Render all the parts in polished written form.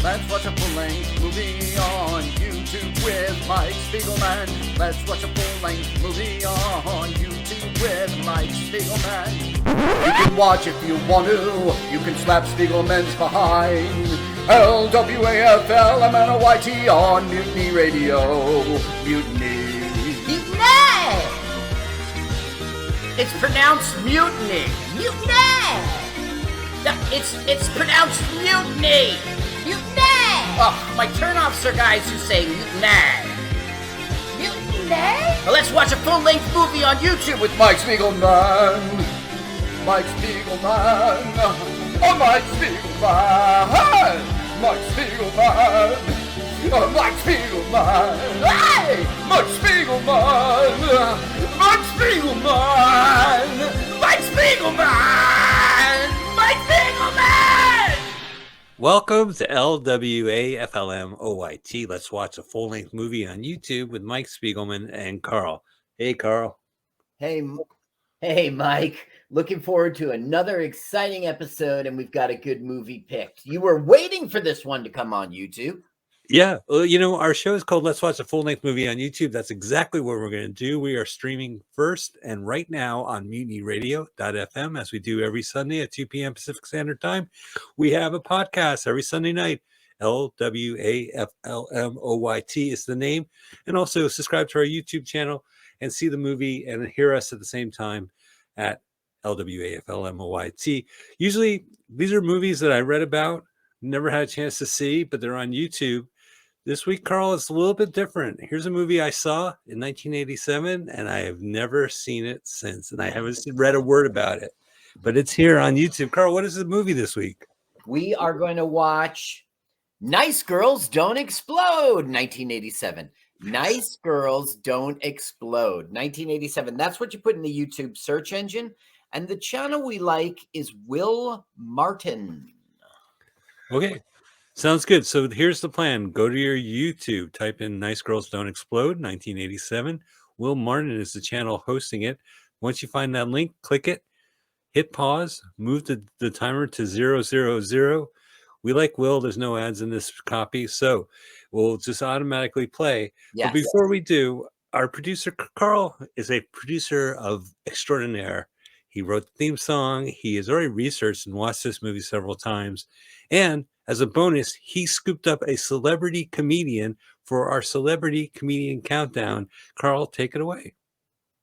Let's watch a full-length movie on YouTube with Mike Spiegelman. Let's watch a full-length movie on YouTube with Mike Spiegelman. You can watch if you want to. You can slap Spiegelman's behind. LWAFLMNOYT on Mutiny Radio. Mutiny. Mutiny! It's pronounced mutiny. Mutiny! It's pronounced mutiny. Mutiny! Oh, my turnoffs are guys who say mutiny. Mutiny? Well, let's watch a full-length movie on YouTube with Mike Spiegelman. Mike Spiegelman. Oh, Mike Spiegelman. Mike Spiegelman. Oh, Mike Spiegelman. Hey! Mike Spiegelman. Mike Spiegelman. Mike Spiegelman. Mike Spiegelman. Welcome to LWAFLMOYT. Let's watch a full-length movie on YouTube with Mike Spiegelman and Carl. Hey, Carl. Hey, Mike. Looking forward to another exciting episode, and we've got a good movie picked. You were waiting for this one to come on YouTube. Yeah, well, you know, our show is called Let's Watch a Full-Length Movie on YouTube. That's exactly what we're going to do. We are streaming first and right now on mutinyradio.fm, as we do every Sunday at 2 p.m. Pacific Standard Time. We have a podcast every Sunday night. LWAFLMOYT is the name. And also subscribe to our YouTube channel and see the movie and hear us at the same time at LWAFLMOYT. Usually, these are movies that I read about, never had a chance to see, but they're on YouTube. This week, Carl, it's a little bit different. Here's a movie I saw in 1987, and I have never seen it since, and I haven't read a word about it. But it's here on YouTube. Carl, what is the movie this week? We are going to watch Nice Girls Don't Explode, 1987. Nice Girls Don't Explode, 1987. That's what you put in the YouTube search engine. And the channel we like is Will Martin. Okay, sounds good. So here's the plan. Go to your YouTube, type in Nice Girls Don't Explode, 1987. Will Martin is the channel hosting it. Once you find that link, click it, hit pause, move the timer to 000. We like Will. There's no ads in this copy, so we'll just automatically play. Yes. But before we do, our producer, Carl, is a producer of extraordinaire. He wrote the theme song. He has already researched and watched this movie several times. And as a bonus, he scooped up a celebrity comedian for our celebrity comedian countdown. Carl, take it away.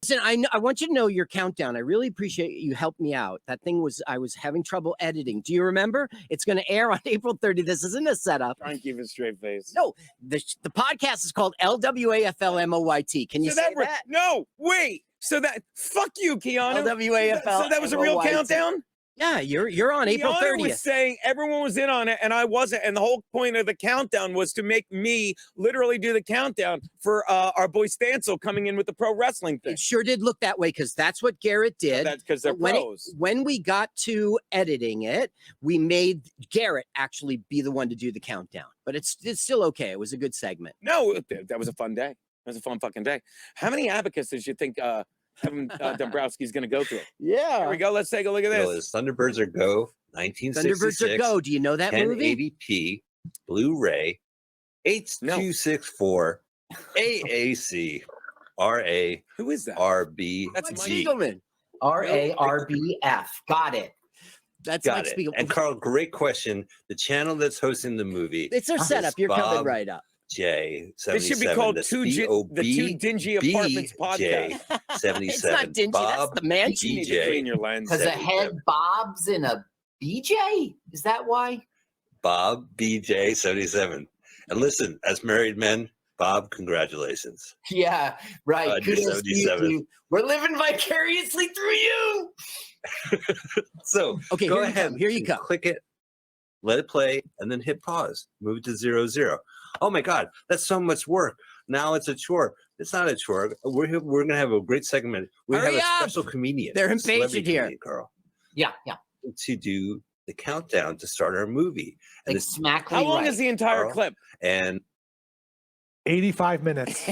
Listen, I want you to know your countdown. I really appreciate you helped me out. That thing I was having trouble editing. Do you remember? It's going to air on April 30th. This isn't a setup. Try and keep a straight face. No, the podcast is called LWAFLMOYT. Can you say that? No, wait. So that, fuck you, Keanu. LWAFL. So that was a real countdown? Yeah, you're on April 30th. Was saying everyone was in on it and I wasn't. And the whole point of the countdown was to make me literally do the countdown for our boy Stancil coming in with the pro wrestling thing. It sure did look that way because that's what Garrett did. That's because they're pros. When we got to editing it, we made Garrett actually be the one to do the countdown. But it's still okay. It was a good segment. No, that was a fun day. It was a fun fucking day. How many abacuses you think Kevin Dombrowski's going to go through? Yeah. Here we go. Let's take a look at this. Thunderbirds Are Go, 1966. Thunderbirds Are Go. Do you know that movie? 1080p, Blu-ray, H.264, AAC, RA. Who is that? RB. That's Mike G. Spiegelman. RARBF. Got it. That's Got Mike it. Spiegelman. And Carl, great question. The channel that's hosting the movie. It's their setup. You're coming right up. J77. It should be called the Two Dingy Apartments Podcast. 77. It's not dingy. Bob That's the mansion. You need to clean your lens. Because a head bobs in a BJ? Is that why? Bob BJ 77. And listen, as married men, Bob, congratulations. Yeah, right. You're Kudos to you 77. two. We're living vicariously through you. So Okay, go here ahead. Here you go. Click it, let it play, and then hit pause. Move it to 00. Oh my God, that's so much work. Now it's a chore. It's not a chore. We're going to have a great segment. We Hurry have a up. special comedian. They're a celebrity impatient here. comedian, Carl. Yeah. to do the countdown to start our movie. And Like this smackly How long right. is the entire Carl. clip? and 85 minutes.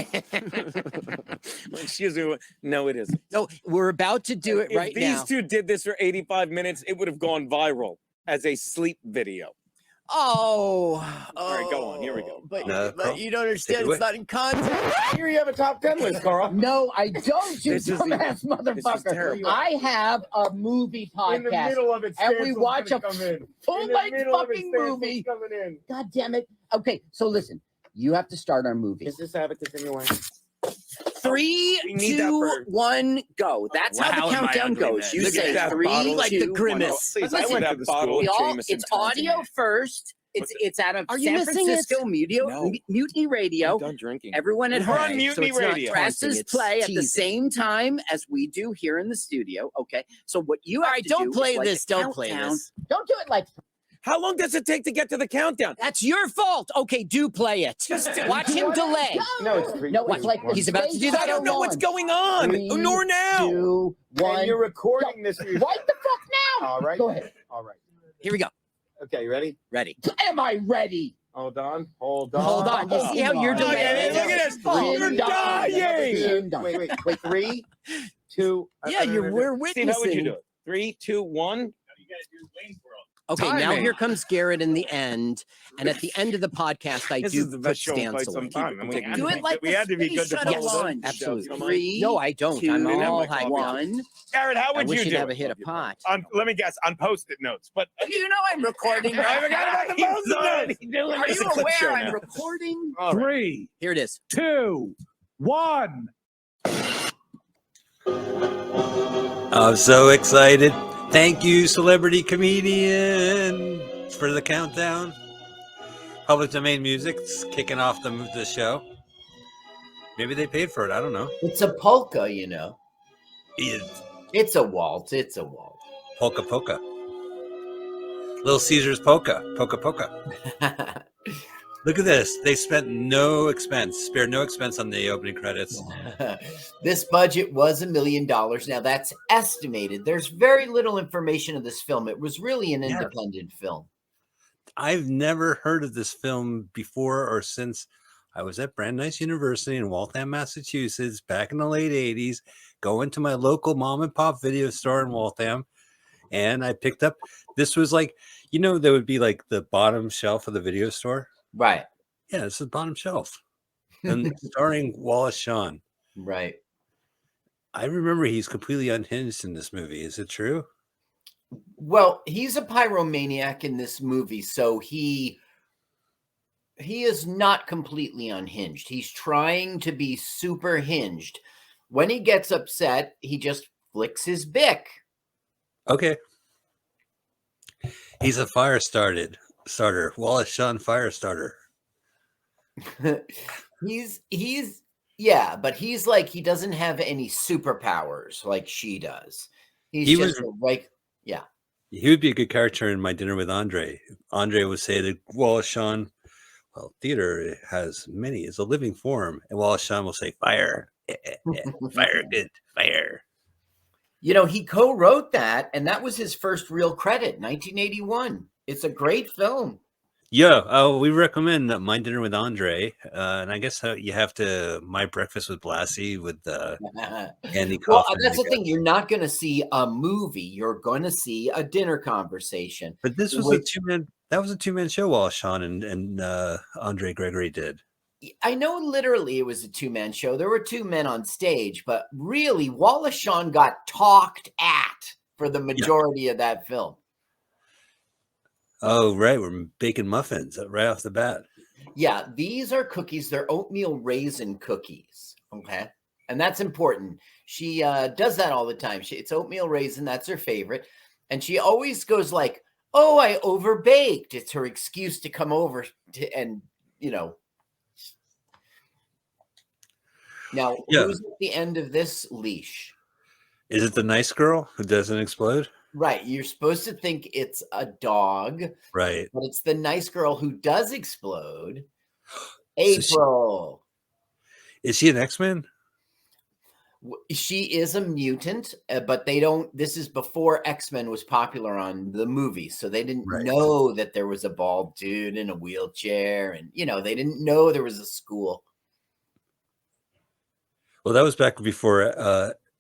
Excuse me. No, it isn't. No, we're about to do it If right these now. two did this for 85 minutes, it would have gone viral as a sleep video. Oh, All right, go on. Here we go. But, No, Carl, but you don't take it understand. away. It's not in context. Here you have a top 10 list, Carl. No, I don't, you This is dumbass This is motherfucker. terrible. I have a movie In the podcast. middle of it, And we Stansel's watch gonna a come in. Full In the length middle of it, fucking Stansel's movie. coming in. God damn it. Okay, so listen, you have to start our movie. Is this abacus anyway? 3, We need that 2, for- 1, go. That's how Wow, the am I countdown ugly, goes. man. You Look at say that 3, bottle. like the 2, 1, grimace. Please, I Listen, went that bottle We of all, Jameson it's Thompson. audio first. It's out of Are you San missing it? Francisco No. Mutiny Radio. I'm done drinking. Everyone at We're on home. Mutiny so it's not Radio. Presses It's play at the teasing. same time as we do here in the studio. Okay, so what you All have right, to don't do play is like this. a Don't play countdown. this. Don't do it like How long does it take to get to the countdown? That's your fault. Okay, do play it. Watch him delay. No, it's 3. No, it's like He's about to do that. I don't know what's going on. Three, Nor now. 2, 1. And you're recording this. Right the fuck now. All right. Go ahead. All right. Here we go. Okay, you ready? Ready. Am I ready? Hold on. Hold on. Hold on. You see how you're Hold on. delaying? Look at this. Oh, You're done. dying. Done. Wait. 3, 2. Yeah, we're Steve, how would you witnessing. do it? 3, 2, 1. Okay, now Timing. here comes Garrett in the end, and at the end of the podcast, I This do is the put best show in stance quite away. some time. And we had Do to it be- like we the had to be space good to shuttle follow launch. the shows. Absolutely. Come on. 3, No, I don't. 2, I'm Didn't have all my hyped coffee. up. 1. Garrett, how I would wish you you'd do have a it? hit of pot. Let me guess, on Post-it notes. But You know I'm recording. I forgot about the Post-it notes. Are It's you a clip show aware I'm now. recording? All right. 3, Here it is. 2, 1. I'm so excited. Thank you, celebrity comedian, for the countdown. Public domain music's kicking off the show. Maybe they paid for it. I don't know. It's a polka, you know. It's It's a waltz. It's a waltz. polka polka. Little Caesar's polka. Polka polka. Look at this. They spent spared no expense on the opening credits. This budget was $1 million. Now that's estimated. There's very little information of this film. It was really an independent film. I've never heard of this film before or since I was at Brandeis University in Waltham, Massachusetts, back in the late 80s, going to my local mom and pop video store in Waltham. And I picked up, this was like, there would be like the bottom shelf of the video store. Right. Yeah, it's the bottom shelf. And starring Wallace Shawn. Right. I remember he's completely unhinged in this movie. Is it true? Well, he's a pyromaniac in this movie, so he is not completely unhinged. He's trying to be super hinged. When he gets upset, he just flicks his bick. Okay. He's a fire starter. Wallace Shawn fire starter. Yeah, but he's like, he doesn't have any superpowers like she does. He's He just was- like, He would be a good character in My Dinner with Andre. Andre would say to Wallace Shawn, well, theater has many, it's a living form. And Wallace Shawn will say, fire. Fire, good, fire. he co-wrote that, and that was his first real credit, 1981. It's a great film. Yeah, we recommend My Dinner with Andre. And I guess you have to My Breakfast with Blassie with Andy Well, Kaufman. that's the thing. You're not going to see a movie. You're going to see a dinner conversation. But this was a two-man. That was a two-man show. Wallace Shawn and Andre Gregory did. I know literally it was a two-man show. There were two men on stage, but really Wallace Shawn got talked at for the majority of that film. Oh, right. We're baking muffins right off the bat. Yeah, these are cookies. They're oatmeal raisin cookies. Okay. And that's important. She does that all the time. It's oatmeal raisin. That's her favorite. And she always goes like, oh, I overbaked. It's her excuse to come over and. Now, who's at the end of this leash? Is it the nice girl who doesn't explode? Right. You're supposed to think it's a dog. Right. But it's the nice girl who does explode. April. Is she an X-Men? She is a mutant, but they don't. This is before X-Men was popular on the movie, so they didn't Right. know that there was a bald dude in a wheelchair, and they didn't know there was a school. Well, that was back before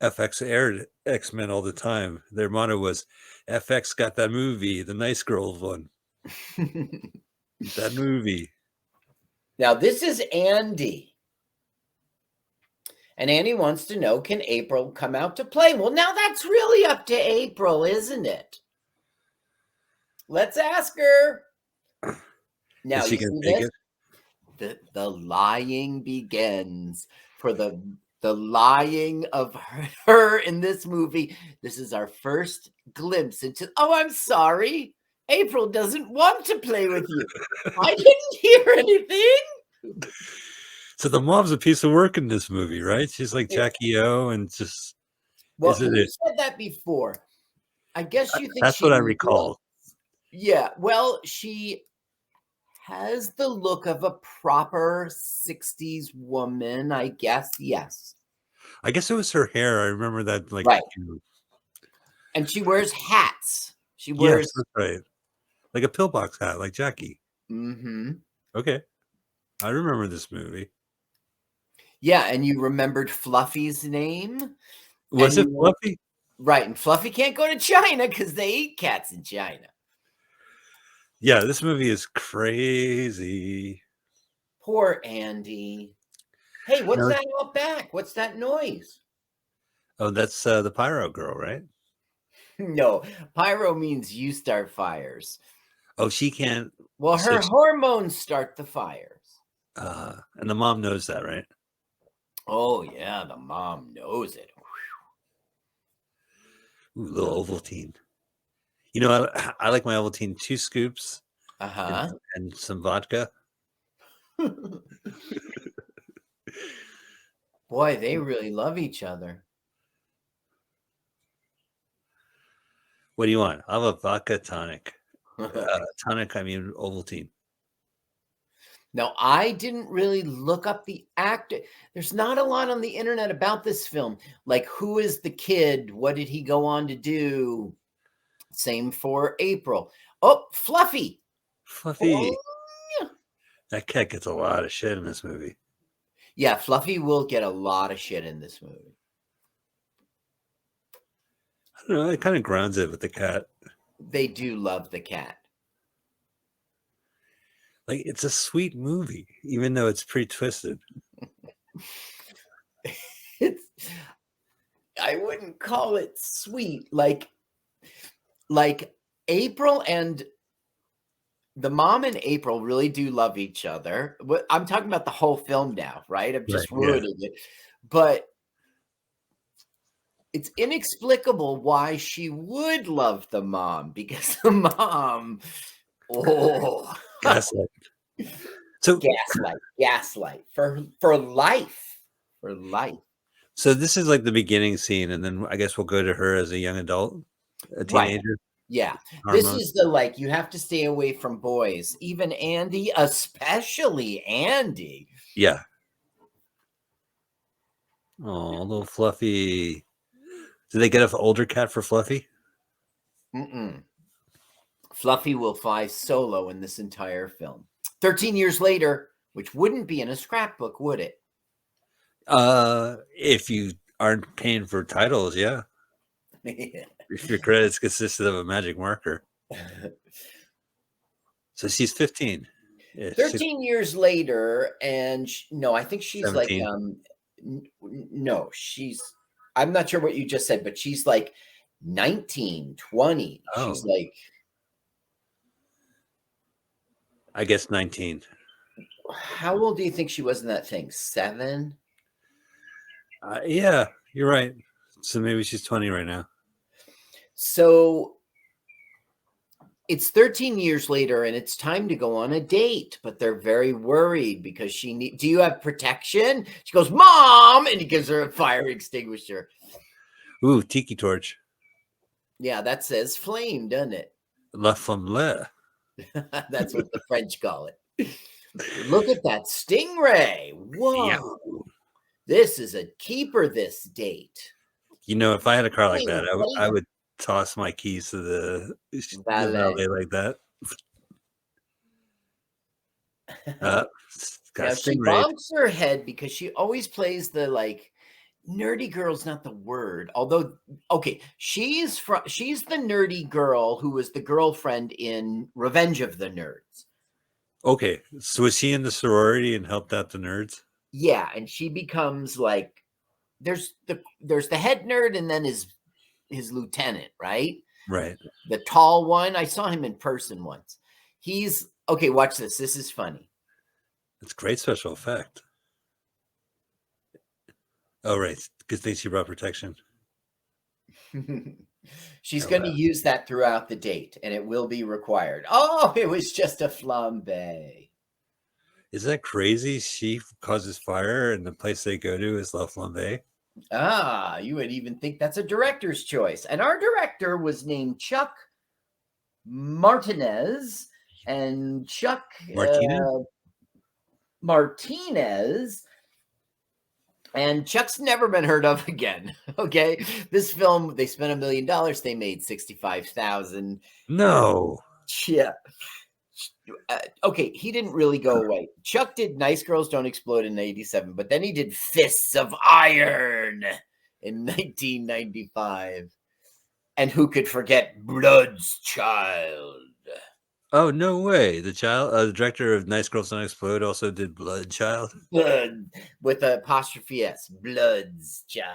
FX aired X-Men all the time. Their motto was FX got that movie, the Nice Girls one. That movie. Now this is Andy. And Annie wants to know, can April come out to play? Well, now that's really up to April, isn't it? Let's ask her. Now, Is she you gonna see take this? it? The lying begins for the lying of her in this movie. This is our first glimpse into, oh, I'm sorry. April doesn't want to play with you. I didn't hear anything. So the mom's a piece of work in this movie, right? She's like Yeah. Jackie O and just Well, isn't you it? said that before. I guess you think That's she what I was. recall. Yeah, well, she has the look of a proper 60s woman, I guess. Yes. I guess it was her hair. I remember that, like, Right. And she wears hats. She yes, wears. that's right. Like a pillbox hat, like Jackie. Mm-hmm. Okay. I remember this movie. Yeah, and you remembered Fluffy's name? Was And it Fluffy? Right, and Fluffy can't go to China because they eat cats in China. Yeah, this movie is crazy. Poor Andy. Hey, what's No. that out back? What's that noise? Oh, that's the Pyro Girl, right? No, pyro means you start fires. Oh, she can't. Well, So her she- hormones start the fires. and the mom knows that, right? Oh, yeah, the mom knows it. Ooh, little Ovaltine. You know, I like my Ovaltine 2 scoops Uh-huh. and some vodka. Boy, they really love each other. What do you want? I'll have a vodka tonic. Tonic, I mean Ovaltine. Now, I didn't really look up the actor. There's not a lot on the internet about this film. Like, who is the kid? What did he go on to do? Same for April. Oh, Fluffy. Fluffy. Oh, That cat gets a lot of shit in this movie. yeah, Fluffy will get a lot of shit in this movie. I don't know. It kind of grounds it with the cat. They do love the cat. Like, it's a sweet movie, even though it's pretty twisted. It's, I wouldn't call it sweet. Like April and the mom and April really do love each other. I'm talking about the whole film now, right? I'm just Right, yeah. ruining it. But it's inexplicable why she would love the mom, because the mom, Gaslight. So, gaslight for life. For life. so this is like the beginning scene, and then I guess we'll go to her as a young adult, a Right. teenager. Yeah. Hormones. This is the, like, you have to stay away from boys. Even Andy, especially Andy. Yeah. Oh, little Fluffy. Did they get an older cat for Fluffy? Mm-mm. Fluffy will fly solo in this entire film. 13 years later, which wouldn't be in a scrapbook, would it? If you aren't paying for titles, yeah. If your credits consisted of a magic marker. So she's 15. Yeah, 13 years later, and no, I think she's 17. like, no, I'm not sure what you just said, but she's like 19, 20. She's Oh. like, I guess 19. how old do you think she was in that thing? 7? Yeah, you're right. So maybe she's 20 right now. So it's 13 years later and it's time to go on a date, but they're very worried because do you have protection? She goes, Mom, and he gives her a fire extinguisher. Ooh, tiki torch. Yeah, that says flame, doesn't it? La Flamme. That's what the French call it. Look at that stingray. Whoa. Yeah. This is a keeper, this date. You know, if I had a car like that, What do I you- would toss my keys to the Valet. valet like that. Uh, got Now she stingray. bonks her head because she always plays the like nerdy girl's not the word. Although, okay, she's the nerdy girl who was the girlfriend in Revenge of the Nerds. Okay, so was she in the sorority and helped out the nerds? Yeah, and she becomes like there's the head nerd and then his lieutenant, right? Right. The tall one. I saw him in person once. He's okay, watch this. This is funny. It's great special effect. Oh, right. Good thing she brought protection. She's Oh, going to wow. use that throughout the date, and it will be required. Oh, it was just a flambe. Is that crazy? She causes fire, and the place they go to is La Flambe. Ah, you would even think that's a director's choice. And our director was named Chuck Martinez, and Chuck Martinez? Martinez. And Chuck's never been heard of again. Okay, this film they spent $1 million. They made 65,000. No. Yeah. Okay, he didn't really go away. Chuck did Nice Girls Don't Explode in 87, but then he did Fists of Iron in 1995. And who could forget Blood's Child? Oh, no way. The director of Nice Girls Don't Explode also did Blood Child. Blood with apostrophe S. Blood's Child.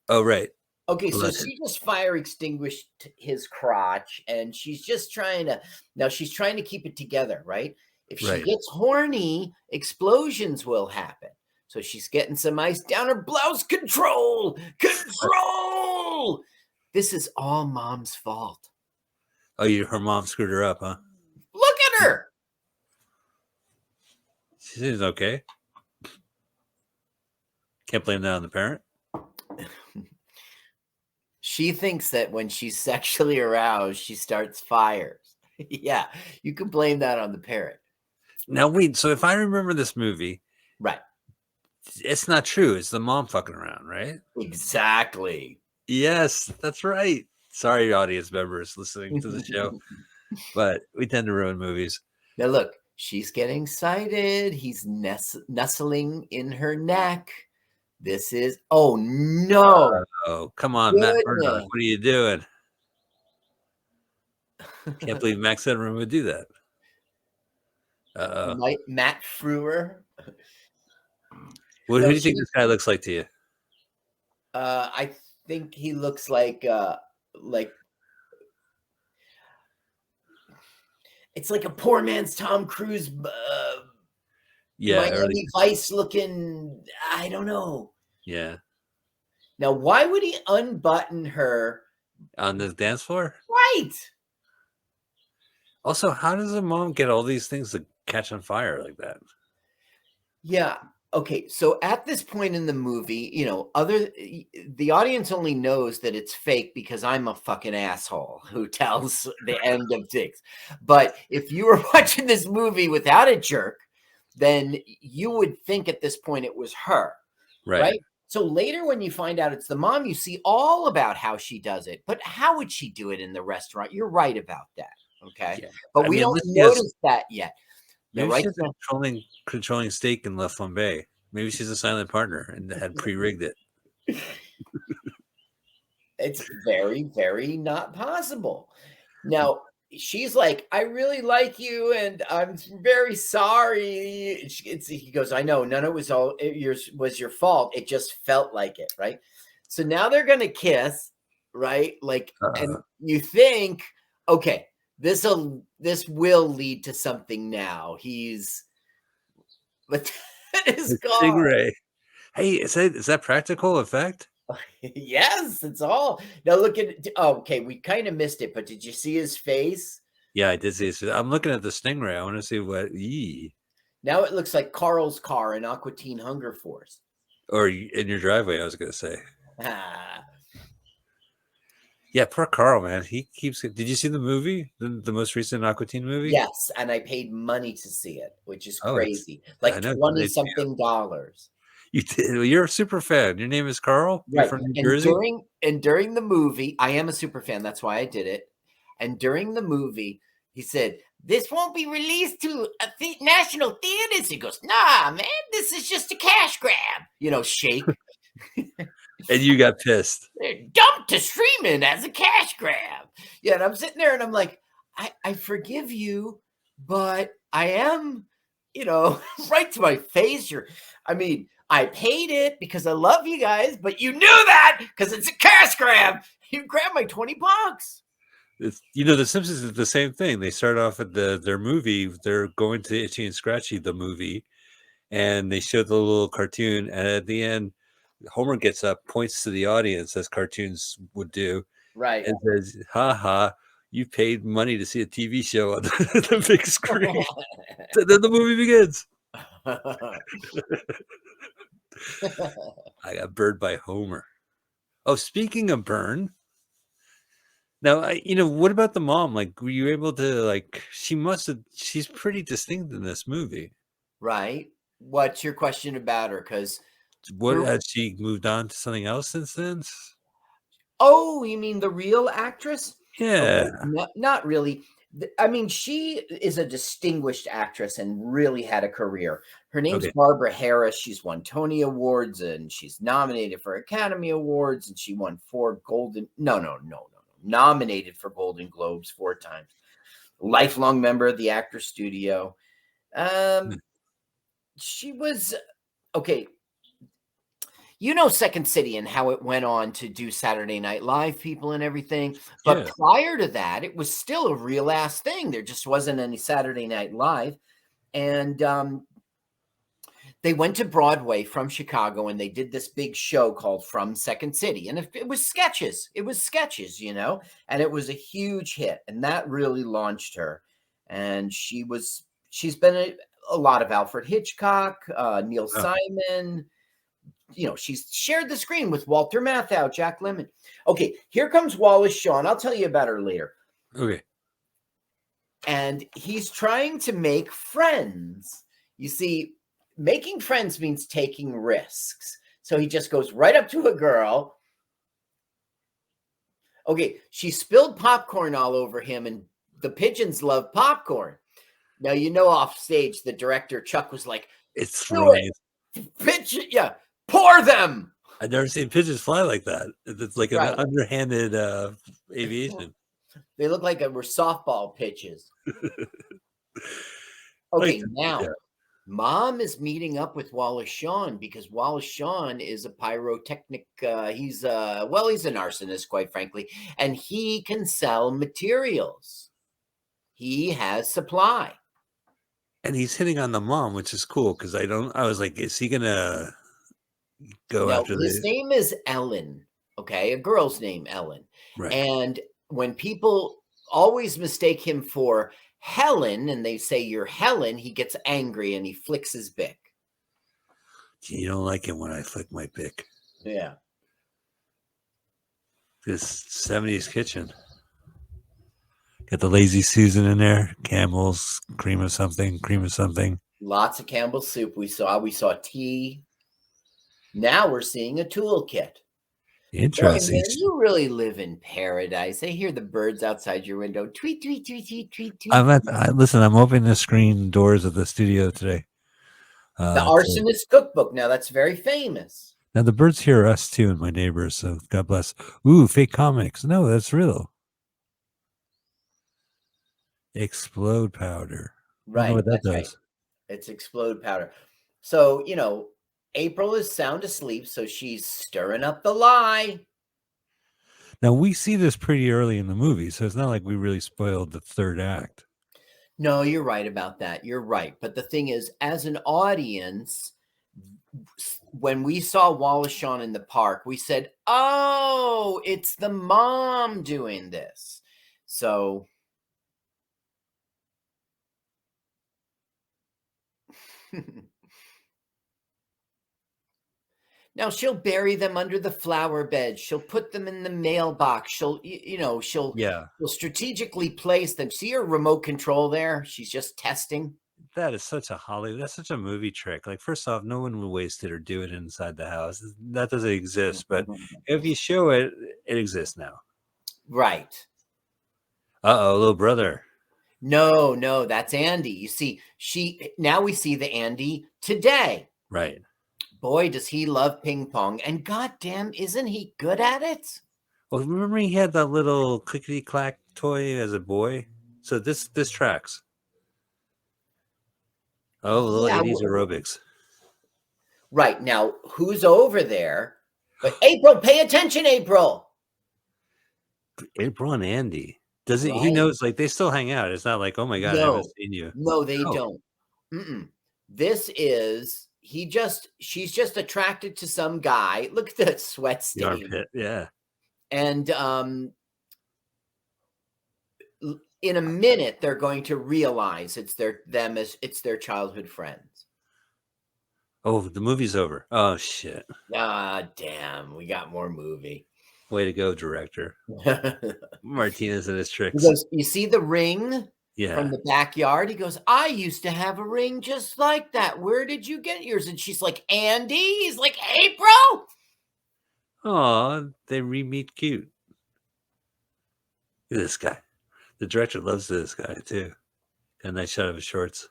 Oh, right. Okay, so Blood. she just fire extinguished his crotch, and she's just trying to keep it together, right? If she Right. gets horny, explosions will happen. So she's getting some ice down her blouse. Control! This is all mom's fault. Oh, her mom screwed her up, huh? Look at her. She seems okay. Can't blame that on the parent. She thinks that when she's sexually aroused, she starts fires. Yeah, you can blame that on the parent. Now, wait. So if I remember this movie, Right. it's not true. It's the mom fucking around, right? Exactly. Yes, that's right. Sorry, audience members listening to the show, but we tend to ruin movies. Now look, she's getting excited. He's nestling in her neck. This is oh no. Oh, come on, Matt Murdock. Goodness. What are you doing? Can't believe Max Edmund would do that. Matt Frewer. Who No, do you think she- this guy looks like to you? I think he looks like it's like a poor man's Tom Cruise, Yeah, Miami Vice looking. I don't know. yeah. Now, why would he unbutton her? On the dance floor. Right. Also, how does a mom get all these things to catch on fire like that? Yeah. Okay. So at this point in the movie, the audience only knows that it's fake because I'm a fucking asshole who tells the end of things. But if you were watching this movie without a jerk, then you would think at this point it was her. Right. So later, when you find out it's the mom, you see all about how she does it. But how would she do it in the restaurant? You're right about that. Okay. Yeah. But we don't notice that yet. Maybe Right. she's a controlling stake in La Flambe. Maybe she's a silent partner and had pre-rigged it. It's very, very not possible. Now, she's like, I really like you, and I'm very sorry. He goes, I know, none of it was your fault. It just felt like it, right? So now they're gonna kiss, right? Like, and you think, okay, this will lead to something now. But his car. Stingray. Hey, is that practical effect? Yes, it's all. Now look at okay, we kind of missed it, but did you see his face? Yeah, I did see it. I'm looking at the Stingray. I want to see what. Now it looks like Carl's car in Aqua Teen Hunger Force. Or in your driveway, I was going to say. Ah, Yeah, poor Carl, man. He keeps. Did you see the movie? The most recent Aqua Teen movie? yes, and I paid money to see it, which is Oh, crazy. I Like know, 20-something dollars. You did. Well, you're a super fan. Your name is Carl. You're Right. from New And Jersey. during the movie, I am a super fan. That's why I did it. And during the movie, he said, "This won't be released to national theaters." He goes, "Nah, man, this is just a cash grab." Shake. And you got pissed. They're dumped to streaming as a cash grab. Yeah, and I'm sitting there and I'm like, I forgive you, but I am, right to my face. I paid it because I love you guys, but you knew that because it's a cash grab. You grabbed my $20. The Simpsons is the same thing. They start off at their movie. They're going to Itchy and Scratchy, the movie, and they show the little cartoon. And at the end, Homer gets up, points to the audience as cartoons would do, Right. and says, "Ha ha, you paid money to see a TV show on the big screen." So then the movie begins. I got burned by Homer. Oh, speaking of burn, now what about the mom? Like, were you able to she's pretty distinct in this movie. Right. What's your question about her? Because What has she moved on to something else since then? oh, you mean the real actress? Yeah. Okay, not really. I mean, she is a distinguished actress and really had a career. Her name's Okay. Barbara Harris. She's won Tony Awards and she's nominated for Academy Awards and she won nominated for Golden Globes 4 times. Lifelong member of the Actors Studio. She was okay. Second City and how it went on to do Saturday Night Live people and everything. But Yeah. prior to that, it was still a real ass thing. There just wasn't any Saturday Night Live. And they went to Broadway from Chicago and they did this big show called From Second City. And it was sketches. It was sketches, and it was a huge hit. And that really launched her. And she's been a lot of Alfred Hitchcock, Neil Simon. She's shared the screen with Walter Matthau, Jack Lemmon. Okay, here comes Wallace Shawn. I'll tell you about her later. Okay. And he's trying to make friends. You see, making friends means taking risks. So he just goes right up to a girl. Okay, she spilled popcorn all over him, and the pigeons love popcorn. Now, off stage, the director, Chuck, was like, It's "Do really. it. Pour them." I've never seen pigeons fly like that. It's like an Right. underhanded aviation. They look like they were softball pitches. Okay, now Mom is meeting up with Wallace Shawn because Wallace Shawn is a pyrotechnic. He's an arsonist, quite frankly, and he can sell materials. He has supply. And he's hitting on the mom, which is cool because I was like, is he gonna go Now, after his name is Ellen. Okay, a girl's name, Ellen. Right. And when people always mistake him for Helen and they say you're Helen, he gets angry and he flicks his bick. You don't like it when I flick my bick. Yeah. This 70s kitchen. Got the lazy Susan in there, Campbell's, cream of something. Lots of Campbell's soup. We saw tea. Now we're seeing a toolkit. Interesting. Boy, man, you really live in paradise. I hear the birds outside your window. Tweet, tweet, tweet, tweet, tweet, tweet. Listen, I'm opening the screen doors of the studio today. The Arsonist Cookbook. Now that's very famous. Now the birds hear us too and my neighbors, so God bless. Ooh, fake comics. No, that's real. Explode powder. Right. What that that's does. right. It's explode powder. So, April is sound asleep, so she's stirring up the lie. Now we see this pretty early in the movie, so it's not like we really spoiled the third act. No, you're right about that. You're right. But the thing is, as an audience, when we saw Wallace Shawn in the park, we said, "Oh, it's the mom doing this." So now she'll bury them under the flower bed. She'll put them in the mailbox. She'll strategically place them. See her remote control there? She's just testing. That is such a Hollywood. That's such a movie trick. Like, first off, no one would waste it or do it inside the house. That doesn't exist. But if you show it, it exists now. Right. Little brother. No, that's Andy. You see, now we see the Andy today. Right. Boy, does he love ping pong, and goddamn, isn't he good at it? Well, remember he had that little clickety clack toy as a boy. So this tracks. Oh, little Yeah, 80s aerobics. Right now, who's over there? But April, pay attention, April. April and Andy. Does he? He Right. knows. Like, they still hang out. It's not like, oh my god, I No. haven't seen you. No, they Oh. don't. This is she's just attracted to some guy. Look at the sweat The stain. armpit. Yeah. And in a minute, they're going to realize it's their childhood friends. Oh, the movie's over. Oh shit. Ah, damn, we got more movie. Way to go, director. Martinez and his He tricks. goes, you see the ring Yeah. from the backyard? He goes, I used to have a ring just like that. Where did you get yours? And she's like, Andy? He's like, April? Oh, they re-meet cute. Look at this guy. The director loves this guy too. Got a nice shot of his shorts.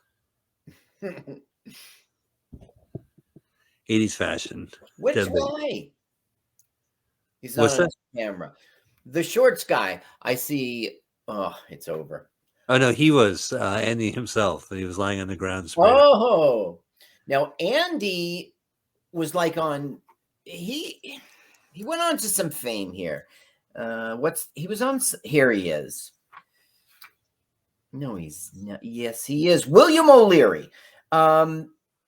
80s fashion. Which Deadly. guy? He's not What's on that? camera. The shorts guy. I see. Oh, it's over. Oh no, he was Andy himself. He was lying on the ground. sprayed out. Oh, now Andy was like on. He went on to some fame here. He was on? Here he is. No, he's not. Yes, he is. William O'Leary.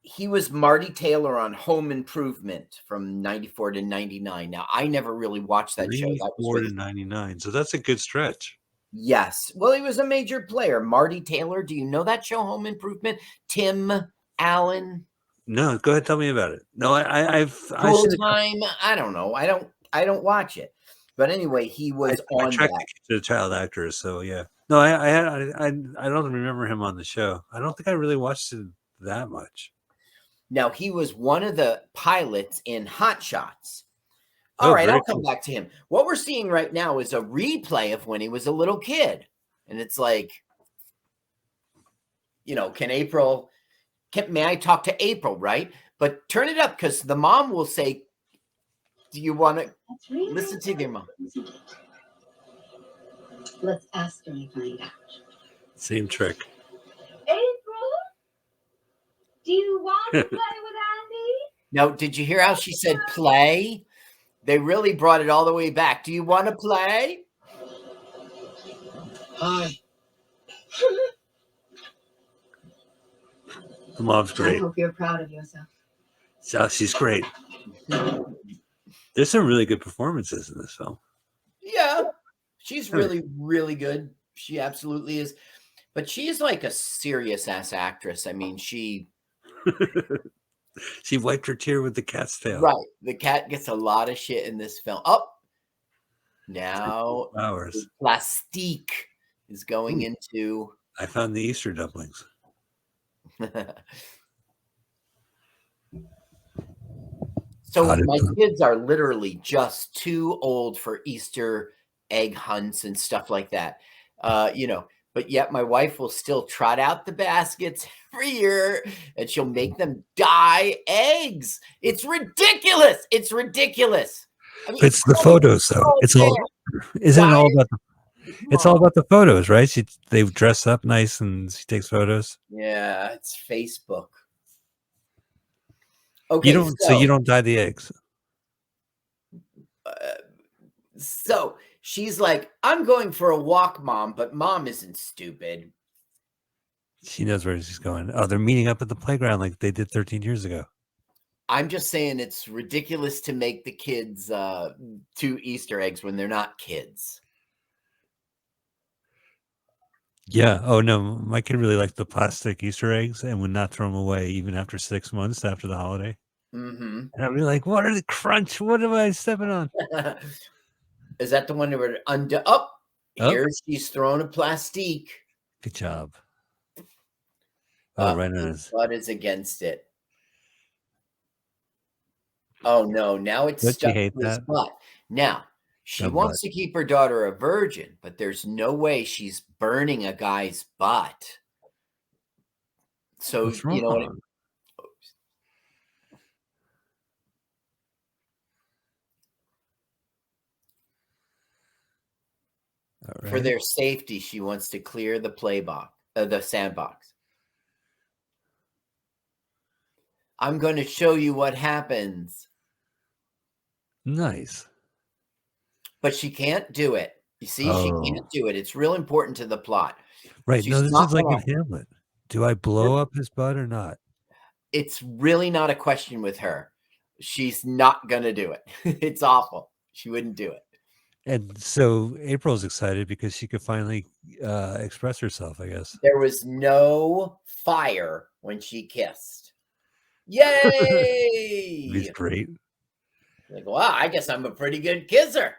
He was Marty Taylor on Home Improvement from 94 to 99. Now, I never really watched that show. That was 34 with to 99. So that's a good stretch. Yes. Well, he was a major player. Marty Taylor. Do you know that show, Home Improvement? Tim Allen. No, go ahead. Tell me about it. No, I've Full seen it. Time. I don't know. I don't watch it. But anyway, he was I on tracked that. the child actors. So yeah. No, I don't remember him on the show. I don't think I really watched it that much. Now, he was one of the pilots in Hot Shots. All Oh, right, very I'll come back to him. What we're seeing right now is a replay of when he was a little kid. And it's like, may I talk to April, right? But turn it up because the mom will say, do you want to listen to their mom? Let's ask her and find out. Same trick. April, do you want to play with Andy? Now, did you hear how she said play? They really brought it all the way back. Do you want to play? Hi. The mom's I great. hope you're proud of yourself. She's great. There's some really good performances in this film. Yeah, she's really, really good. She absolutely is. But she's like a serious ass actress. I mean, she She wiped her tear with the cat's tail. right. The cat gets a lot of shit in this film. Oh, now Flowers. Plastique is going into. I found the Easter dumplings. So How did- my kids are literally just too old for Easter egg hunts and stuff like that. But yet my wife will still trot out the baskets every year and she'll make them dye eggs. It's ridiculous. It's ridiculous. I mean, It's the photos, though. It's all. Isn't it all about? It's all about the photos, right? They dress up nice and she takes photos. Yeah, it's Facebook. Okay, You don't. So you don't dye the eggs. So she's like, I'm going for a walk, Mom, but Mom isn't stupid. She knows where she's going. Oh, they're meeting up at the playground like they did 13 years ago. I'm just saying it's ridiculous to make the kids 2 Easter eggs when they're not kids. Yeah. Oh no, my kid really liked the plastic Easter eggs and would not throw them away even after 6 months after the holiday. Mm-hmm. And I'd be like, "What are the crunch? What am I stepping on?" Is that the one that were under? Oh, Oh. here she's throwing a plastique. Good job. Oh, right on His his. butt is against it. Oh no, now it's Don't you stuck hate to his that? butt. Now, she A wants butt. to keep her daughter a virgin, but there's no way she's burning a guy's butt. So, What's you know what? wrong? All For right. their safety, she wants to clear the the sandbox. I'm going to show you what happens, Nice. but she can't do it. You see, she Oh, can't do it. It's real important to the plot. right. No, She's this not is like in gonna. Hamlet. Do I blow up his butt or not? It's really not a question with her. She's not going to do it. It's awful. She wouldn't do it. And so April's excited because she could finally express herself, I guess. There was no fire when she kissed. He's Yay! great. Like, wow, I guess I'm a pretty good kisser.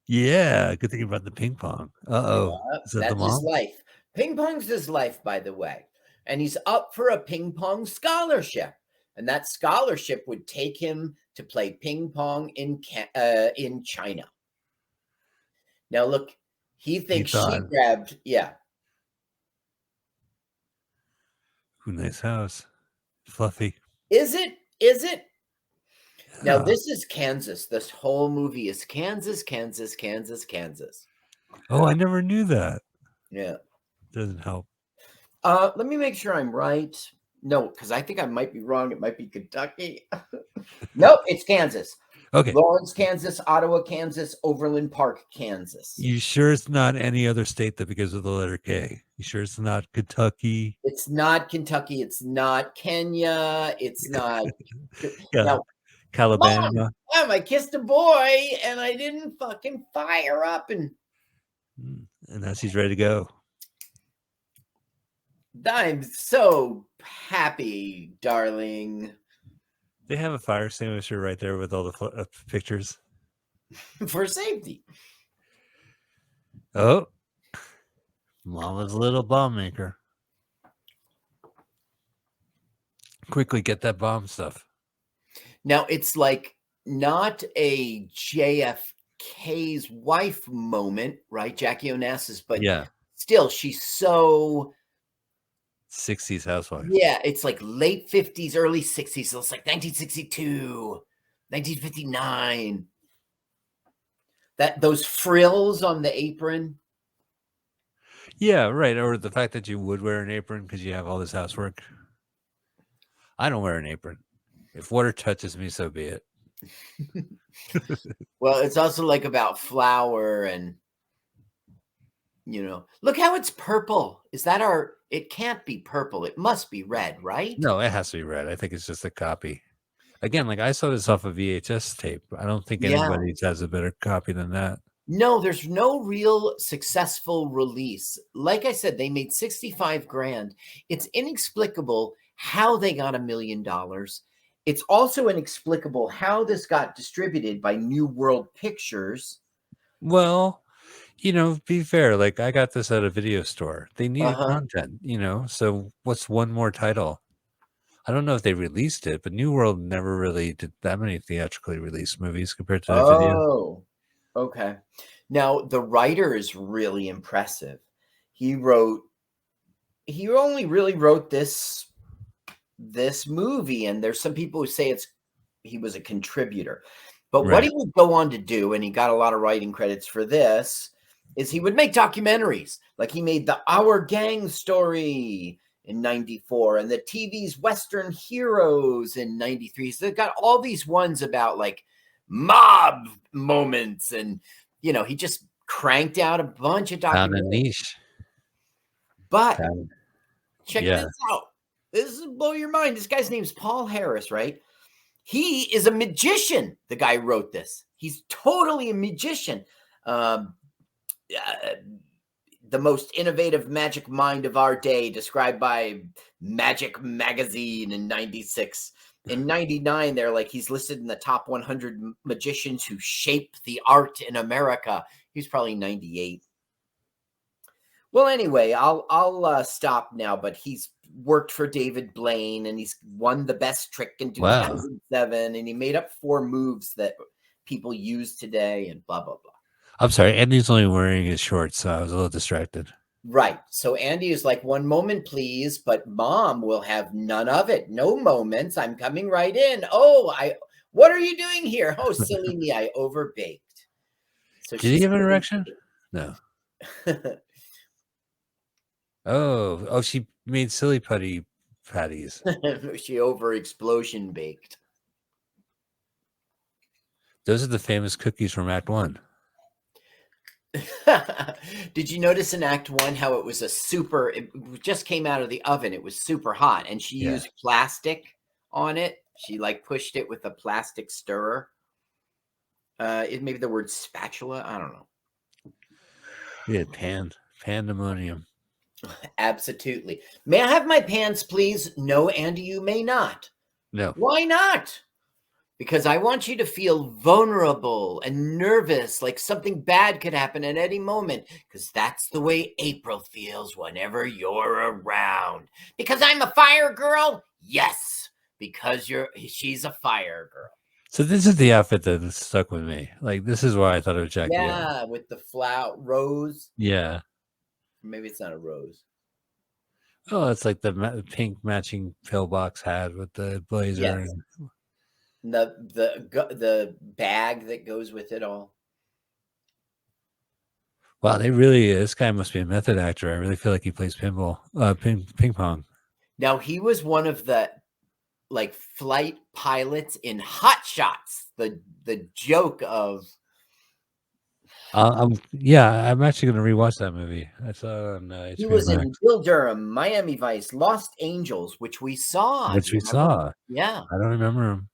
Yeah, good thing about the ping pong. Uh-oh. Yeah, Is that the that's his mom? life. Ping pong's his life, by the way. And he's up for a ping pong scholarship. And that scholarship would take him to play ping pong in China. Now, look, he thinks she thought. grabbed, yeah. Ooh, nice house. Fluffy. Is it? Is it? Now, Yeah. this is Kansas. This whole movie is Kansas, Kansas, Kansas, Kansas. Oh, I never knew that. Yeah. Doesn't help. Let me make sure I'm right. No, because I think I might be wrong. It might be Kentucky. Nope, it's Kansas. Okay. Lawrence, Kansas, Ottawa, Kansas, Overland Park, Kansas. You sure it's not any other state that begins with the letter K? You sure it's not Kentucky? It's not Kentucky. It's not Kenya. It's not. Yeah. Now, Calabama. Mom, I kissed a boy and I didn't fucking fire up. And now she's ready to go. I'm so happy, darling. They have a fire extinguisher right there with all the pictures. For safety. Oh, Mama's little bomb maker. Quickly get that bomb stuff. Now, it's like not a JFK's wife moment, right? Jackie Onassis, but yeah, still, she's so 60s housewife. Yeah, it's like late 50s, early 60s. So it's like 1962, 1959. Those frills on the apron. Yeah, right. Or the fact that you would wear an apron because you have all this housework. I don't wear an apron. If water touches me, so be it. Well, it's also like about flour and, look how it's purple. Is that it can't be purple. It must be red, right? No, it has to be red. I think it's just a copy. Again, like I saw this off a VHS tape. I don't think anybody has a better copy than that. No, there's no real successful release. Like I said, they made 65 grand. It's inexplicable how they got $1 million. It's also inexplicable how this got distributed by New World Pictures. Well, be fair. Like I got this at a video store. They needed content, so what's one more title? I don't know if they released it, but New World never really did that many theatrically released movies compared to the video. Oh, okay. Now, the writer is really impressive. He only really wrote this movie, and there's some people who say he was a contributor. But what he would go on to do, and he got a lot of writing credits for this, is he would make documentaries. Like he made the Our Gang story in 94 and the TV's Western Heroes in 93. So they've got all these ones about like mob moments, and he just cranked out a bunch of documentaries. Found a niche. But check this out. This will blow your mind. This guy's name's Paul Harris, right? He is a magician. The guy who wrote this. He's totally a magician. The most innovative magic mind of our day, described by Magic Magazine in 96. In 99, they're like, he's listed in the top 100 magicians who shape the art in America. He's probably 98. Well, anyway, I'll stop now. But he's worked for David Blaine, and he's won the best trick in Wow. 2007, and he made up 4 moves that people use today, and blah blah blah. I'm sorry, Andy's only wearing his shorts, so I was a little distracted. Right. So Andy is like, 1 moment, please, but Mom will have none of it. No moments. I'm coming right in. Oh, what are you doing here? Oh, silly me, I overbaked. So Did he have an erection? No. Oh, she made silly putty patties. She over explosion baked. Those are the famous cookies from Act 1. Did you notice in Act 1 how it was it just came out of the oven? It was super hot, and she Yeah. used plastic on it. She like pushed it with a plastic stirrer. It maybe the word spatula. I don't know. Yeah, pandemonium. Absolutely. May I have my pants, please? No, Andy, you may not. No. Why not? Because I want you to feel vulnerable and nervous, like something bad could happen at any moment. Because that's the way April feels whenever you're around. Because I'm a fire girl? Yes. Because she's a fire girl. So this is the outfit that stuck with me. Like, this is why I thought it was Jackie O. Yeah, with the rose. Yeah. Maybe it's not a rose. Oh, it's like the pink matching pillbox hat with the blazer. Yes. And The bag that goes with it all. wow, this guy must be a method actor. I really feel like he plays pinball, ping pong. Now, he was one of the like flight pilots in Hot Shots, the joke of I'm actually going to rewatch that movie. I saw it on HBO he was Max. in Bill Durham, Miami Vice, Lost Angels, which we saw. Which we saw. Yeah. I don't remember him.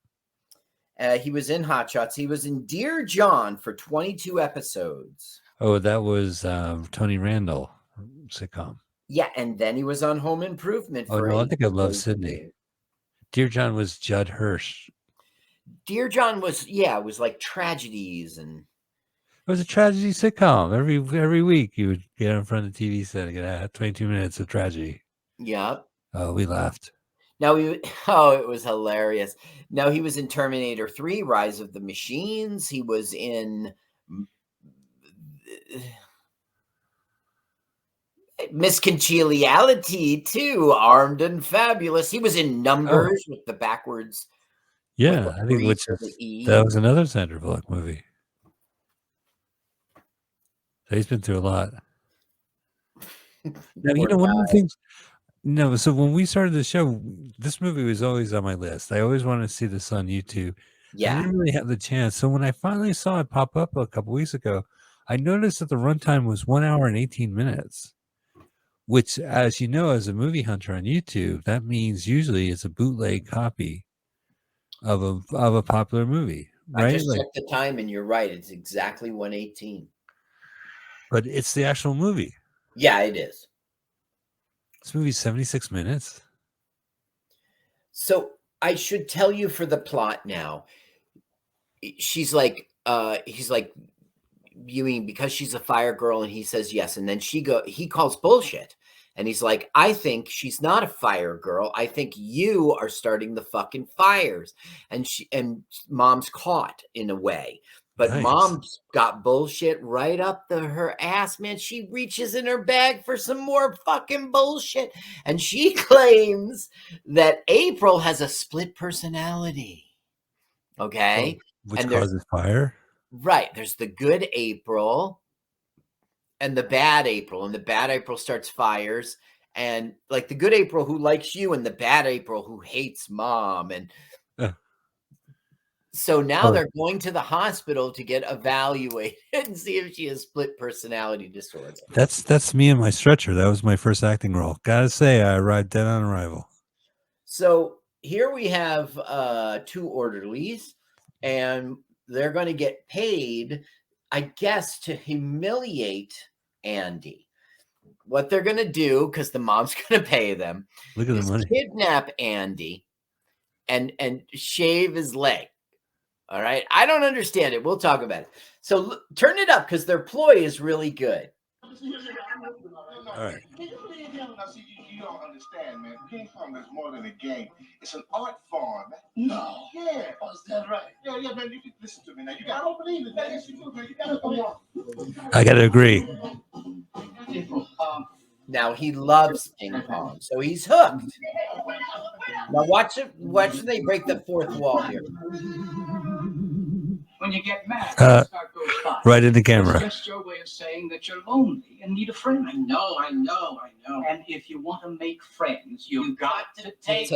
He was in Hot Shots. He was in Dear John for 22 episodes. Oh, that was Tony Randall sitcom. Yeah, and then he was on Home Improvement for I think I love Sydney. Dear John was Judd Hirsch. Dear John was it was like tragedies, and it was a tragedy sitcom. Every week you would get in front of the TV set and get 22 minutes of tragedy. Yeah. Oh, we laughed. Now it was hilarious. Now he was in Terminator 3, Rise of the Machines. He was in Miss Congeniality too, Armed and Fabulous. He was in Numbers with the backwards. Yeah, I think that was another Sandra Bullock movie. So he's been through a lot. Now, one of the things. No, so when we started the show, this movie was always on my list. I always wanted to see this on YouTube. Yeah. I didn't really have the chance. So when I finally saw it pop up a couple weeks ago, I noticed that the runtime was 1 hour and 18 minutes. Which, as you know, as a movie hunter on YouTube, that means usually it's a bootleg copy of a popular movie, right? I just checked the time, and you're right; it's exactly 1:18. But it's the actual movie. Yeah, it is. This movie's 76 minutes. So I should tell you for the plot now. She's like, he's like, you mean because she's a fire girl, and he says yes, and then he calls bullshit. And he's like, I think she's not a fire girl. I think you are starting the fucking fires. And Mom's caught in a way. But nice. Mom's got bullshit right up her ass, man. She reaches in her bag for some more fucking bullshit. And she claims that April has a split personality. Okay? Which causes fire? Right. There's the good April and the bad April, and the bad April starts fires, and like the good April who likes you, and the bad April who hates Mom. And so now they're going to the hospital to get evaluated and see if she has split personality disorder. That's me and my stretcher. That was my first acting role. Gotta say, I arrived dead on arrival. So here we have 2 orderlies, and they're going to get paid, I guess, to humiliate Andy. What they're going to do, because the mom's going to pay them, look at the money, kidnap Andy and shave his leg. All right. I don't understand it. We'll talk about it. So turn it up, because their ploy is really good. All right. Now, see, you don't understand, man. Ping pong is more than a game. It's an art form. No. Yeah. Oh, is that right? Yeah, man. You can listen to me now. I don't believe it, man. Yes, you do, man. You gotta come on. I gotta agree. Now he loves ping pong, so he's hooked. Now watch it. Watch they break the fourth wall here. When you get mad, Uh, your heart goes fast. Right in the camera. It's just your way of saying that you're lonely and need a friend. I know. And if you want to make friends, you've got to take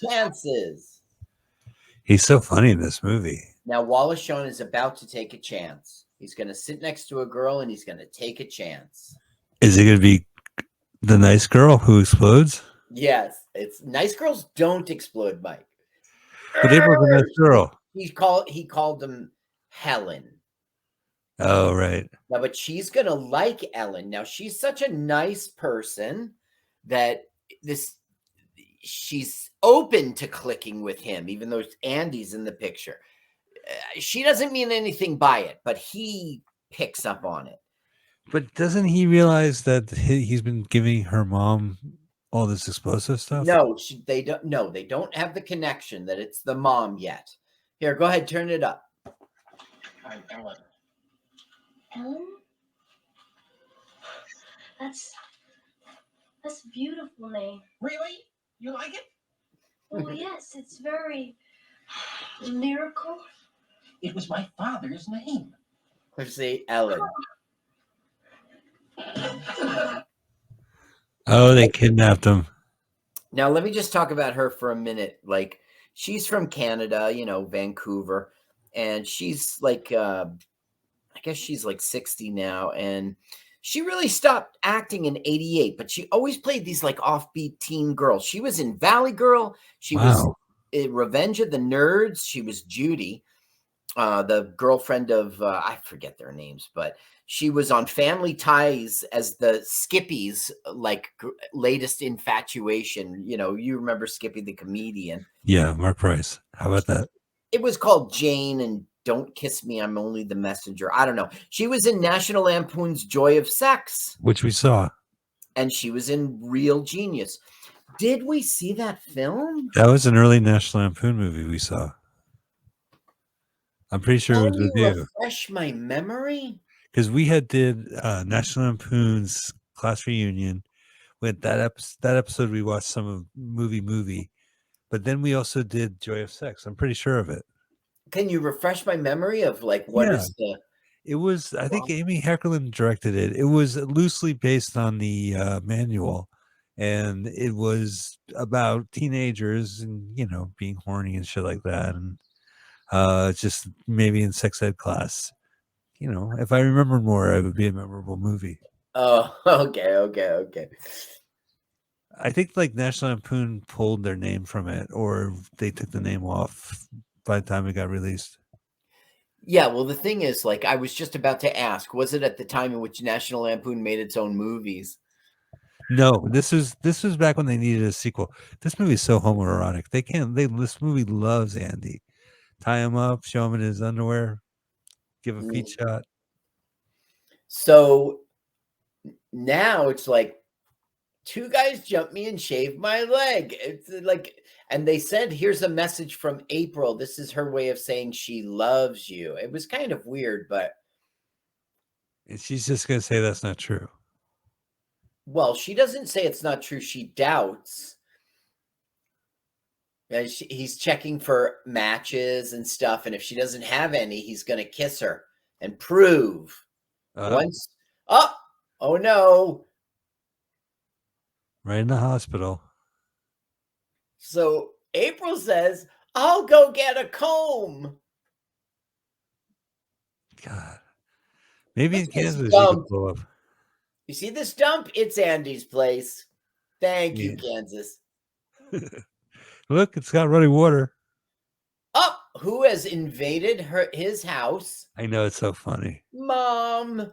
chances. He's so funny in this movie. Now Wallace Shawn is about to take a chance. He's going to sit next to a girl and he's going to take a chance. Is it going to be the nice girl who explodes? Yes, it's nice girls don't explode, Mike. But April's a nice girl. He called them Helen. Oh, right. Now, but she's gonna like Ellen. Now, she's such a nice person that she's open to clicking with him, even though Andy's in the picture. She doesn't mean anything by it, but he picks up on it. But doesn't he realize that he's been giving her mom all this explosive stuff? No, they don't. No, they don't have the connection that it's the mom yet. Here, go ahead, turn it up. Hi, Ellen. Ellen? That's a beautiful name. Really? You like it? Oh yes, it's very lyrical. It was my father's name. Let's see, Ellen. Oh, they kidnapped him. Now, let me just talk about her for a minute. Like, she's from Canada, Vancouver, and she's like, I guess she's like 60 now, and she really stopped acting in 88, but she always played these like offbeat teen girls. She was in Valley Girl. She was in Revenge of the Nerds. She was Judy, the girlfriend of, I forget their names, but she was on Family Ties as the Skippy's like latest infatuation. You remember Skippy the comedian. Yeah, Mark Price. How about that? It was called Jane and Don't Kiss Me, I'm Only the Messenger. I don't know. She was in National Lampoon's Joy of Sex. Which we saw. And she was in Real Genius. Did we see that film? That was an early National Lampoon movie we saw. I'm pretty sure it was with you. Refresh my memory? Because we did National Lampoon's class reunion. With that episode, we watched some of movie. But then we also did Joy of Sex. I'm pretty sure of it. Can you refresh my memory of like what is the? It was, I think Amy Heckerling directed it. It was loosely based on the manual, and it was about teenagers and being horny and shit like that, and just maybe in sex ed class. If I remember more, it would be a memorable movie. Oh, okay. I think like National Lampoon pulled their name from it, or they took the name off by the time it got released. Yeah, well, the thing is, like, I was just about to ask, was it at the time in which National Lampoon made its own movies? No, this was back when they needed a sequel. This movie is so homoerotic. This movie loves Andy. Tie him up, show him in his underwear, give a feet shot. So now it's like, two guys jumped me and shaved my leg. It's like, and they said, here's a message from April. This is her way of saying she loves you. It was kind of weird, but. And she's just going to say that's not true. Well, she doesn't say it's not true. She doubts. And he's checking for matches and stuff. And if she doesn't have any, he's going to kiss her and prove. Once. Oh no. Right in the hospital. So April says, I'll go get a comb. God. Maybe in Kansas you could blow up. You see this dump? It's Andy's place. Thank you, Kansas. Look, it's got running water. Oh, who has invaded his house? I know, it's so funny. Mom.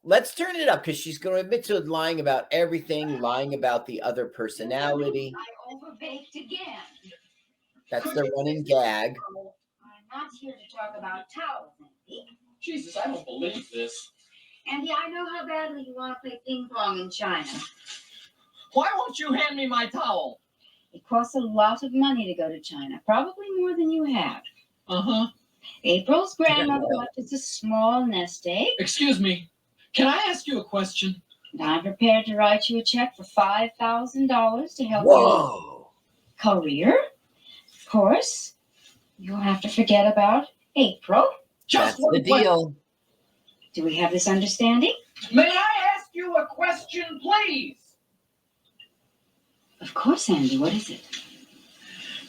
Let's turn it up because she's going to admit to lying about everything, lying about the other personality. I overbaked again. That's the running gag. I'm not here to talk about towels, Andy. Jesus, I don't believe this. Andy, I know how badly you want to play ping pong in China. Why won't you hand me my towel? It costs a lot of money to go to China, probably more than you have. Uh-huh. April's grandmother left us a small nest egg, Excuse me. Can I ask you a question? and I'm prepared to write you a check for $5,000 to help Whoa. your career. Of course, you'll have to forget about April. That's Just the one question. deal. Do we have this understanding? May I ask you a question, please? Of course, Andy. What is it?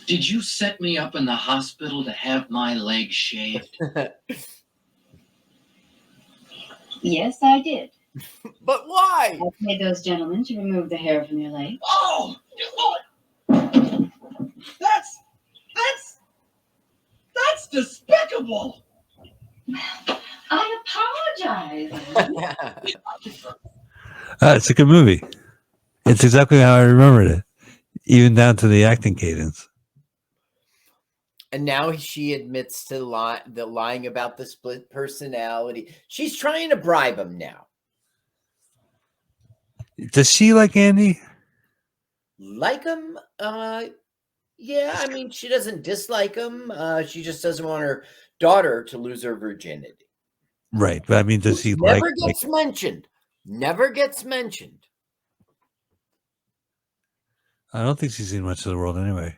Did you set me up in the hospital to have my leg shaved? Yes, I did. But why? I paid those gentlemen to remove the hair from your leg. Oh! That's despicable! I apologize. It's a good movie. It's exactly how I remembered it, even down to the acting cadence. And now she admits to lying about the split personality. She's trying to bribe him now. Does she like Andy? Like him? Yeah, I mean, she doesn't dislike him. She just doesn't want her daughter to lose her virginity. Right, but I mean, does he like? Never gets mentioned. Never gets mentioned. I don't think she's seen much of the world anyway.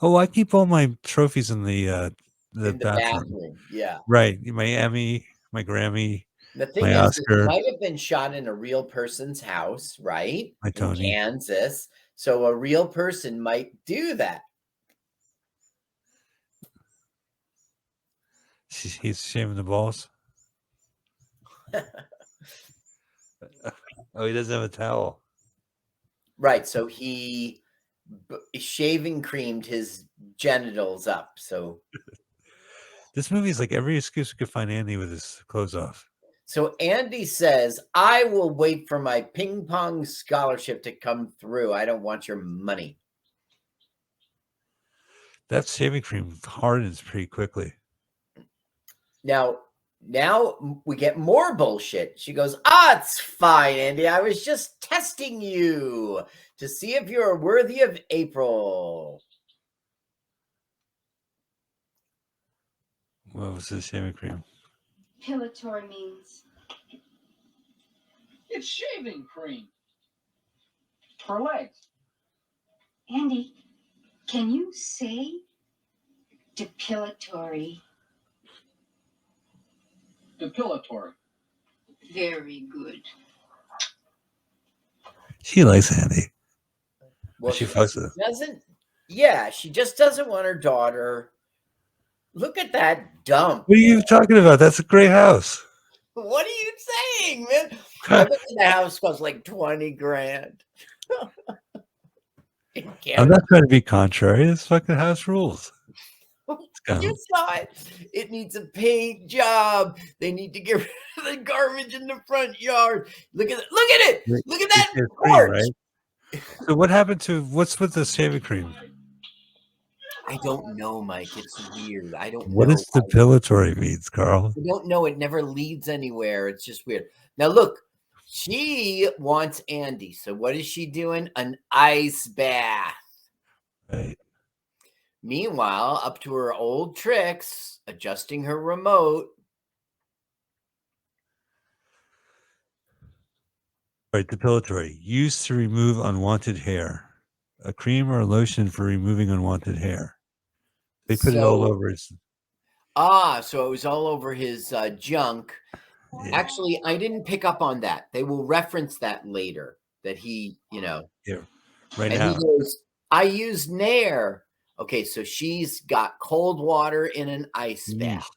Oh, I keep all my trophies in the bathroom. Yeah. Right, my Emmy, my Grammy, The thing my is, Oscar, it might have been shot in a real person's house, right? my In Tony. Kansas. So a real person might do that. He's shaving the balls. Oh, he doesn't have a towel. Right. So he shaving creamed his genitals up. So This movie is like every excuse we could find Andy with his clothes off. So Andy says, I will wait for my ping pong scholarship to come through. I don't want your money. That shaving cream hardens pretty quickly. Now we get more bullshit. She goes, it's fine, Andy. I was just testing you to see if you're worthy of April. What was this shaving cream? Pillatory means. It's shaving cream. For legs. Andy, can you say depilatory? Depilatory. Very good. She likes Andy. Well, she fucks with him. doesn't. Yeah, she just doesn't want her daughter. Look at that dump. What are you talking about? That's a great house. What are you saying, man? I bet the house costs like 20 grand. I'm not trying to be contrary. This fucking house rules. You saw it. It needs a paint job. They need to get rid of the garbage in the front yard. Look at it. Look at it. Look at that porch. Right? So what's with the shaving cream? I don't know, Mike. It's weird. I don't know. What is depilatory means, Carl? I don't know. It never leads anywhere. It's just weird. Now look, she wants Andy. So what is she doing? An ice bath. Right. Meanwhile, up to her old tricks, adjusting her remote. Right, depilatory. Used to remove unwanted hair. A cream or a lotion for removing unwanted hair. They put it all over his. So it was all over his junk. Yeah. Actually, I didn't pick up on that. They will reference that later. That he, Yeah, right now. He goes, I use Nair. Okay, so she's got cold water in an ice bath.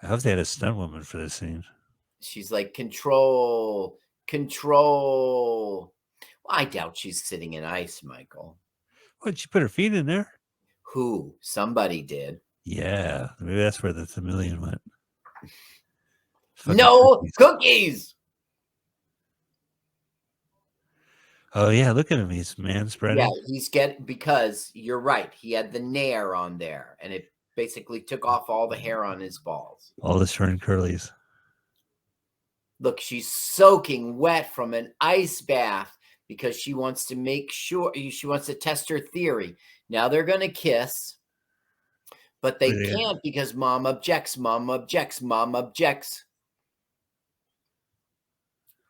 I hope they had a stunt woman for this scene. She's like, control. Well, I doubt she's sitting in ice, Michael. What, she put her feet in there? Who? Somebody did. Yeah, maybe that's where the $1 went. No cookies. Oh yeah, look at him. He's manspreading. Yeah, he's because you're right. He had the Nair on there, and it basically took off all the hair on his balls. All the short curlies. Look, she's soaking wet from an ice bath because she wants to make sure she wants to test her theory. Now they're going to kiss, but they Yeah. can't because mom objects, mom objects, mom objects.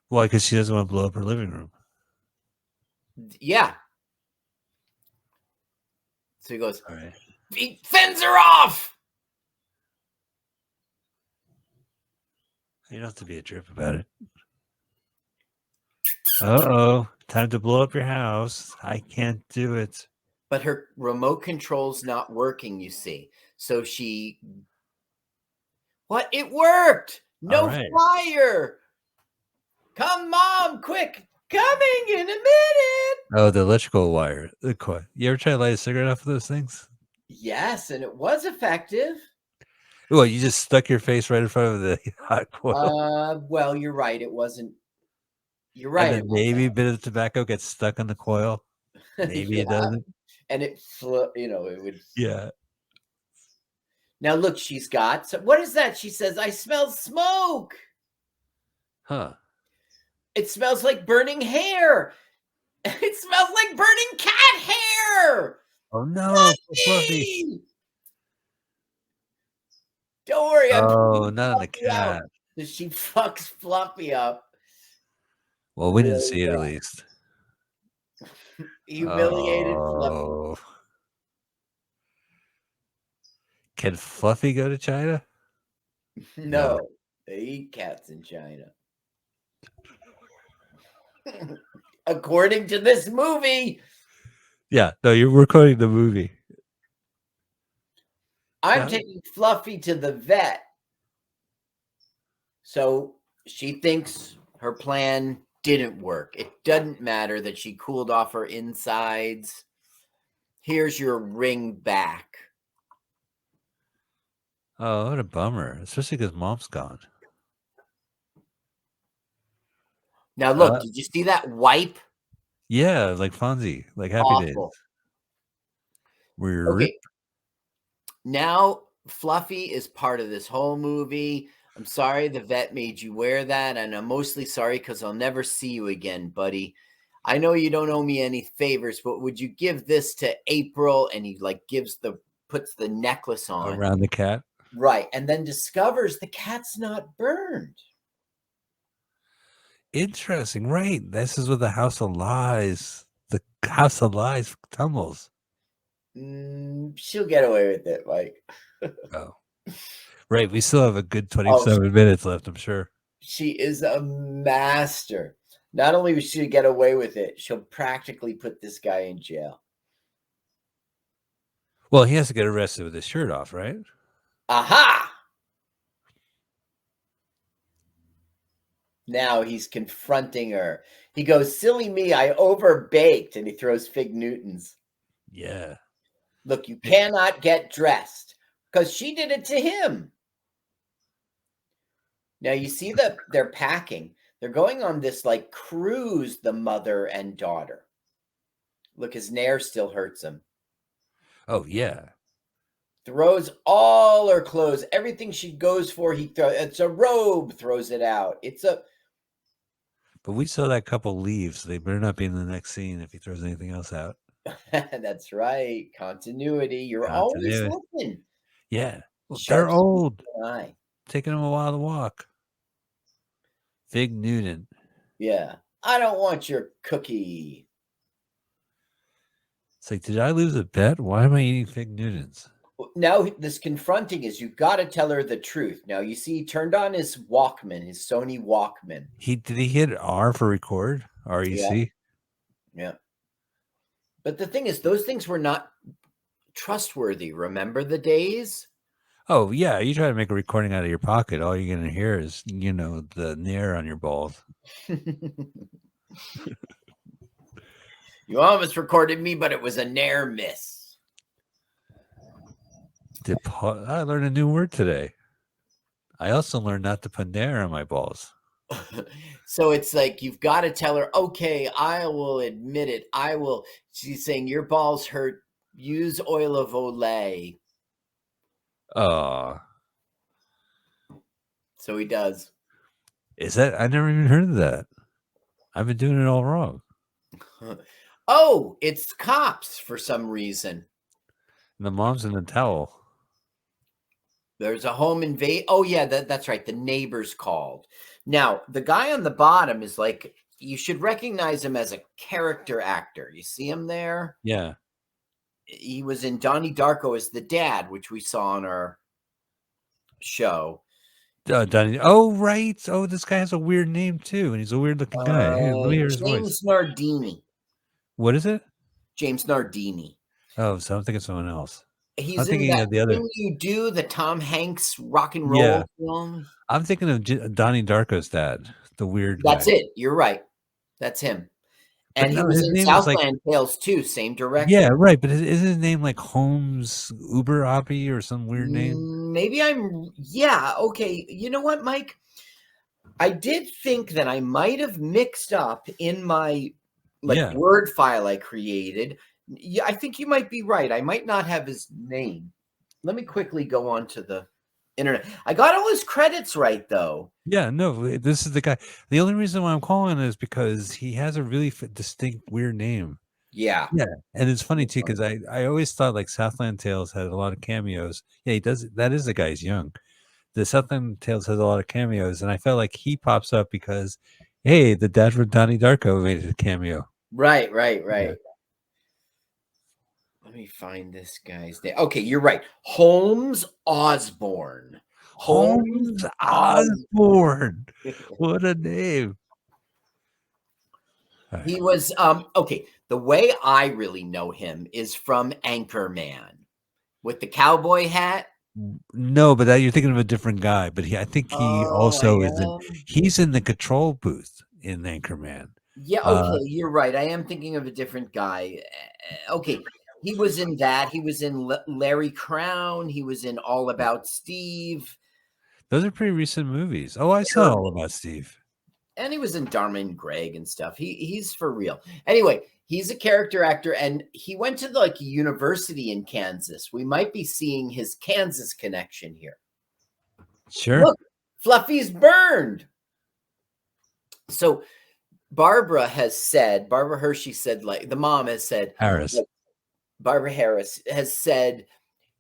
Why? Because she doesn't want to blow up her living room. Yeah. So he goes, All right. he fends her off. You don't have to be a drip about it. Uh-oh. Time to blow up your house. I can't do it. But her remote control's not working, you see. So she... What? It worked! No right. fire! Come, Mom, quick! Coming in a minute! Oh, the electrical wire. You ever try to light a cigarette off of those things? Yes, and it was effective. Well, you just stuck your face right in front of the hot coil. Well, you're right. It wasn't... You're And right then about maybe a that. bit of tobacco gets stuck on the coil. Maybe it Yeah. doesn't. And it it would... Yeah. Now, look, she's got... So what is that? She says, I smell smoke. Huh. It smells like burning hair. It smells like burning cat hair. Oh, no. Fluffy. Fluffy! Don't worry. I'm Oh, keeping not on the Fluffy out. cat. So she fucks Fluffy up. Well, we didn't Really see it at bad. least. Humiliated Fluffy. Oh. Can Fluffy go to China? No, they eat cats in China. According to this movie, Yeah. No, we're quoting the movie. I'm Yeah. taking Fluffy to the vet. So she thinks her plan didn't work. It doesn't matter that she cooled off her insides. Here's your ring back. Oh, what a bummer. Especially because Mom's gone. Now, look, did you see that wipe? Yeah, like Fonzie. Like Happy Days. Awful. We're Okay. Now, Fluffy is part of this whole movie. I'm sorry the vet made you wear that, and I'm mostly sorry because I'll never see you again, buddy. I know you don't owe me any favors, but would you give this to April? And he like puts the necklace on around the cat. right, and then discovers the cat's not burned. Interesting, right? This is where the House of Lies. The House of Lies tumbles. She'll get away with it, Mike. Oh, right. We still have a good 27 minutes left, I'm sure. She is a master. Not only will she get away with it, she'll practically put this guy in jail. Well, he has to get arrested with his shirt off, right? Aha! Now he's confronting her. He goes, silly me, I overbaked. And he throws Fig Newtons. Yeah. Look, you cannot get dressed because she did it to him. Now you see that they're packing. They're going on this like cruise, the mother and daughter. Look, his nair still hurts him. Oh, yeah. Throws all her clothes, everything she goes for, he throws. It's a robe, throws it out. But we saw that couple leave, so they better not be in the next scene if he throws anything else out. That's right. Continuity. You're always looking. Yeah. Well, they're old. Eye. Taking them a while to walk. Fig Newton. Yeah. I don't want your cookie. It's like, did I lose a bet? Why am I eating Fig Newtons? Now this confronting is you've got to tell her the truth. Now you see he turned on his Walkman, his Sony Walkman. Did he hit R for record? REC? Yeah. But the thing is, those things were not trustworthy. Remember the days? Oh, yeah. You try to make a recording out of your pocket. All you're going to hear is, the nair on your balls. You almost recorded me, but it was a nair miss. I learned a new word today. I also learned not to put nair on my balls. So it's like you've got to tell her, okay, I will admit it. I will. She's saying your balls hurt. Use oil of Olay. Oh. So he does. Is that? I never even heard of that. I've been doing it all wrong. Oh, it's cops for some reason. And the mom's in the towel. There's a home invade. Oh yeah, that's right. The neighbors called. Now the guy on the bottom is like, you should recognize him as a character actor. You see him there? Yeah. He was in Donnie Darko as the dad, which we saw on our show. Donnie. Oh, right. Oh, this guy has a weird name too, and he's a weird looking guy. Here, let me hear his voice. James Nardini. What is it? James Nardini. Oh, so I'm thinking of someone else. He's I'm in thinking that of the other. Thing You Do, the Tom Hanks rock and Yeah. roll film. I'm thinking of Donnie Darko's dad, the weird That's guy. it. You're right. That's him. But And he no, was his in name was like- Southland Tales too, same director. Yeah, right. But is his name like Holmes Uber Oppie or some weird name? Maybe yeah, okay. You know what, Mike? I did think that I might have mixed up in my Yeah. Word file I created. Yeah, I think you might be right. I might not have his name. Let me quickly go on to the internet. I got all his credits right though. Yeah, no, this is the guy. The only reason why I'm calling is because he has a really distinct weird name. Yeah. Yeah, and it's funny too because I always thought like Southland Tales had a lot of cameos. Yeah, he does. That is the guy. He's young. The Southland Tales has a lot of cameos, and I felt like he pops up because, hey, the dad from Donnie Darko made a cameo. Right. Yeah. Let me find this guy's name. Okay, you're right. Holmes Osborne. Holmes Osborne. What a name. He was okay. The way I really know him is from Anchorman with the cowboy hat. No, but you're thinking of a different guy. But I think he also is in. He's in the control booth in Anchorman. Yeah, okay, you're right. I am thinking of a different guy. Okay, he was in that. He was in Larry Crown. He was in All About Steve. Those are pretty recent movies. Oh, I saw All About Steve. And he was in Dharma and Greg and stuff. He's for real. Anyway, he's a character actor, and he went to a university in Kansas. We might be seeing his Kansas connection here. Sure. Look, Fluffy's burned. So Barbara Hershey said, like the mom has said, Harris. Barbara Harris has said,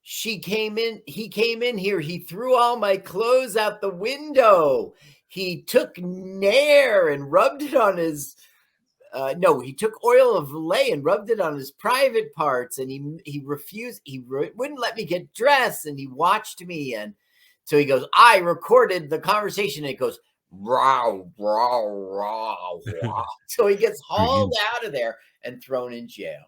he came in here. He threw all my clothes out the window. He took Nair and rubbed it on his, he took oil of Lay and rubbed it on his private parts. And he refused. He wouldn't let me get dressed. And he watched me. And so he goes, I recorded the conversation. And it goes, rah, rah, rah, rah. So he gets hauled out of there and thrown in jail.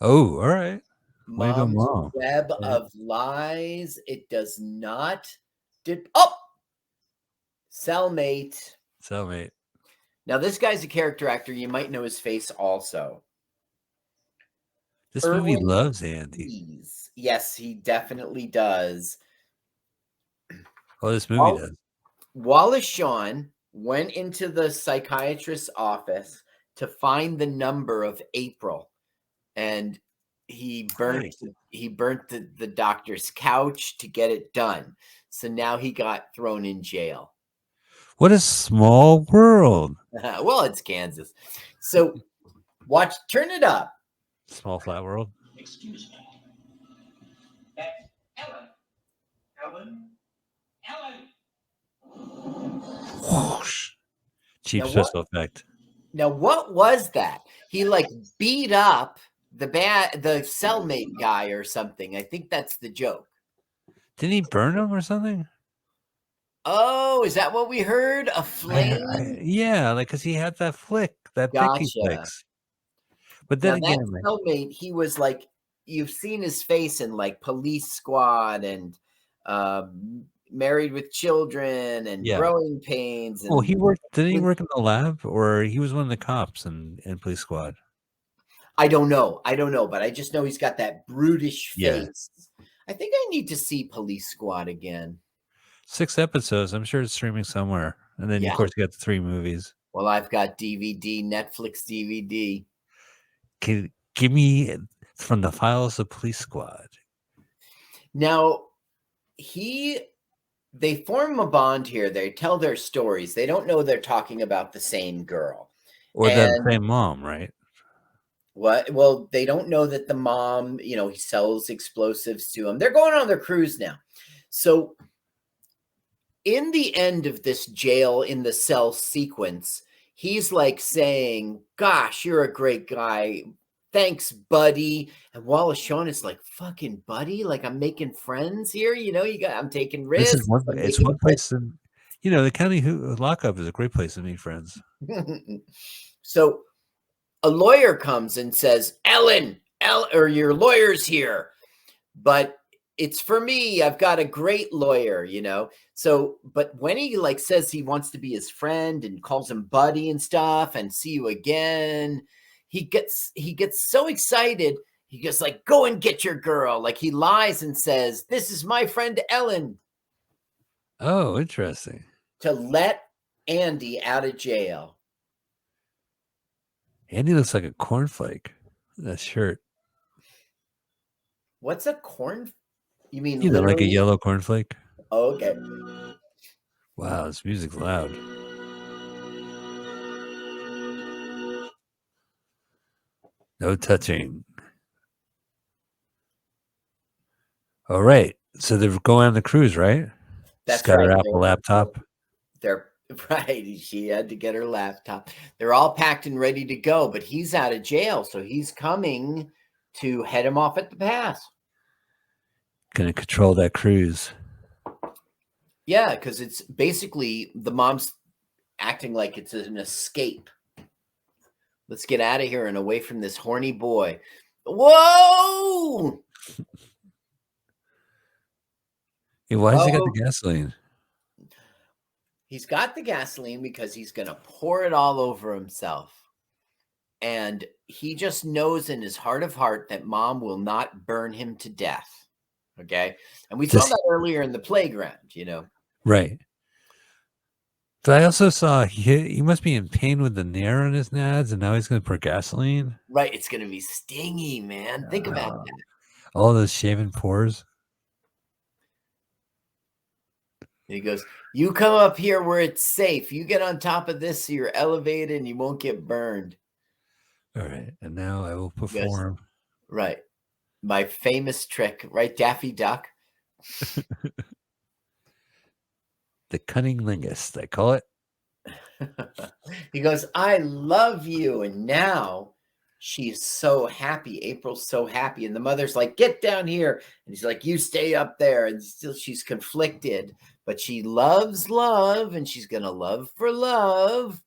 Oh, all right. Mom's Web of Lies. It does not. Cellmate. Now, this guy's a character actor. You might know his face also. This movie loves Andy. Yes, he definitely does. Oh, this movie does. Wallace Shawn went into the psychiatrist's office to find the number of April, and he burnt the doctor's couch to get it done. So now he got thrown in jail. What a small world. Well, it's Kansas. So turn it up. Small flat world. Excuse me. That's Ellen. Whoosh. Cheap special effect. Now, what was that? He beat up the cellmate guy or something. I think that's the joke. Didn't he burn him or something? Oh, is that what we heard? A flame? Yeah, because he had that flick, that picky flicks. But then now, again, that cellmate, he was you've seen his face in Police Squad and Married with Children and Growing Pains. And, he worked. Didn't he work in the lab, or he was one of the cops in Police Squad? I don't know, but I just know he's got that brutish face. I think I need to see Police Squad again. 6 episodes. I'm sure it's streaming somewhere. And then, of course, you got the 3 movies. Well, I've got DVD, Netflix DVD. Give me from the files of Police Squad. Now, he they form a bond here. They tell their stories. They don't know they're talking about the same girl. Or the And same mom, right? what? Well, they don't know that the mom, he sells explosives to them. They're going on their cruise now. So in the end of this jail in the cell sequence, he's like saying, "Gosh, you're a great guy. Thanks, buddy." And Wallace Shawn is like, "Fucking buddy, like I'm making friends here. I'm taking This risks. is one. I'm It's making one place, in, the county lockup is a great place to meet friends. So a lawyer comes and says, Ellen, or your lawyer's here, but it's for me. I've got a great lawyer, So, but when he like says he wants to be his friend and calls him buddy and stuff and see you again, he gets so excited. He goes like, "Go and get your girl." Like he lies and says, "This is my friend Ellen," Oh, interesting. to let Andy out of jail. Andy looks like a cornflake. That shirt. What's a corn? You mean Like a literally? yellow cornflake. Oh, okay. Wow, this music's loud. No touching. All right. So they're going on the cruise, right? That's She's got her right. Apple laptop. They're right. She had to get her laptop. They're all packed and ready to go, but he's out of jail, so he's coming to head him off at the pass. Gonna control that cruise. Yeah, because it's basically the mom's acting like it's an escape. Let's get out of here and away from this horny boy. Whoa! Hey, why has he got the gasoline? He's got the gasoline because he's going to pour it all over himself. And he just knows in his heart of heart that mom will not burn him to death. Okay. And we saw that earlier in the playground, Right. But I also saw he must be in pain with the nair on his nads, and now he's going to pour gasoline. Right. It's going to be stingy, man. Think about that. All those shaven pores. He goes, "You come up here where it's safe. You get on top of this so you're elevated and you won't get burned." All right. And now I will perform. Right. My famous trick, right? Daffy Duck. The cunning linguist, I call it. He goes, "I love you." And now she's so happy. April's so happy. And the mother's like, "Get down here." And he's like, "You stay up there." And still she's conflicted, but she loves love and she's going to love for love.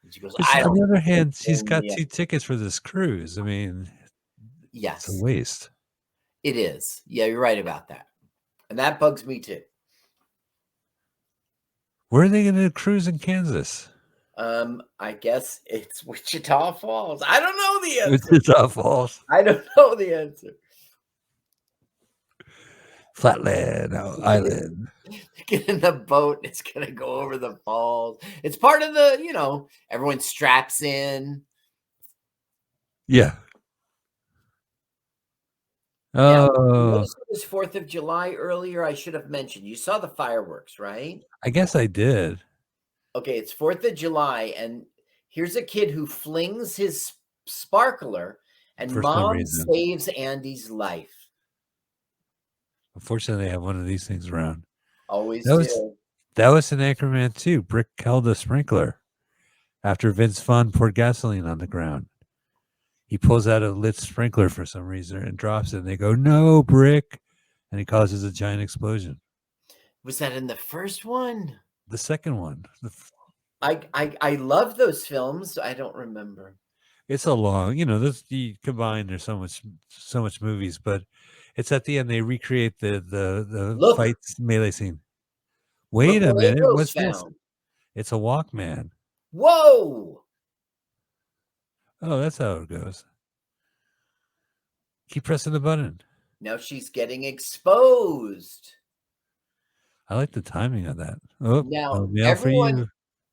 And she goes, On the other hand, she's got 2 tickets for this cruise. I mean, yes, it's a waste. It is. Yeah, you're right about that. And that bugs me too. Where are they going to cruise in Kansas? I guess it's Wichita Falls. I don't know the answer. Wichita Falls. I don't know the answer. Flatland Island. Get in the boat. It's gonna go over the falls. It's part of the, everyone straps in. Yeah. Now, Oh, notice it was 4th of July earlier. I should have mentioned. You saw the fireworks, right? I guess I did. Okay, it's 4th of July, and here's a kid who flings his sparkler, and For some mom reason. saves Andy's life. Unfortunately, they have one of these things around. Always That do. was in Anchorman 2. Brick held a sprinkler after Vince Vaughn poured gasoline on the ground. He pulls out a lit sprinkler for some reason and drops it. And they go, "No, Brick." And he causes a giant explosion. Was that in the first one? The second one. I love those films. I don't remember. It's a long, you combine, there's so much movies, but it's at the end they recreate the Look. fight melee scene. Wait Look a what minute, April's what's this? found. It's a Walkman. Whoa! Oh, that's how it goes. Keep pressing the button. Now she's getting exposed. I like the timing of that. Oh, Now mail for you.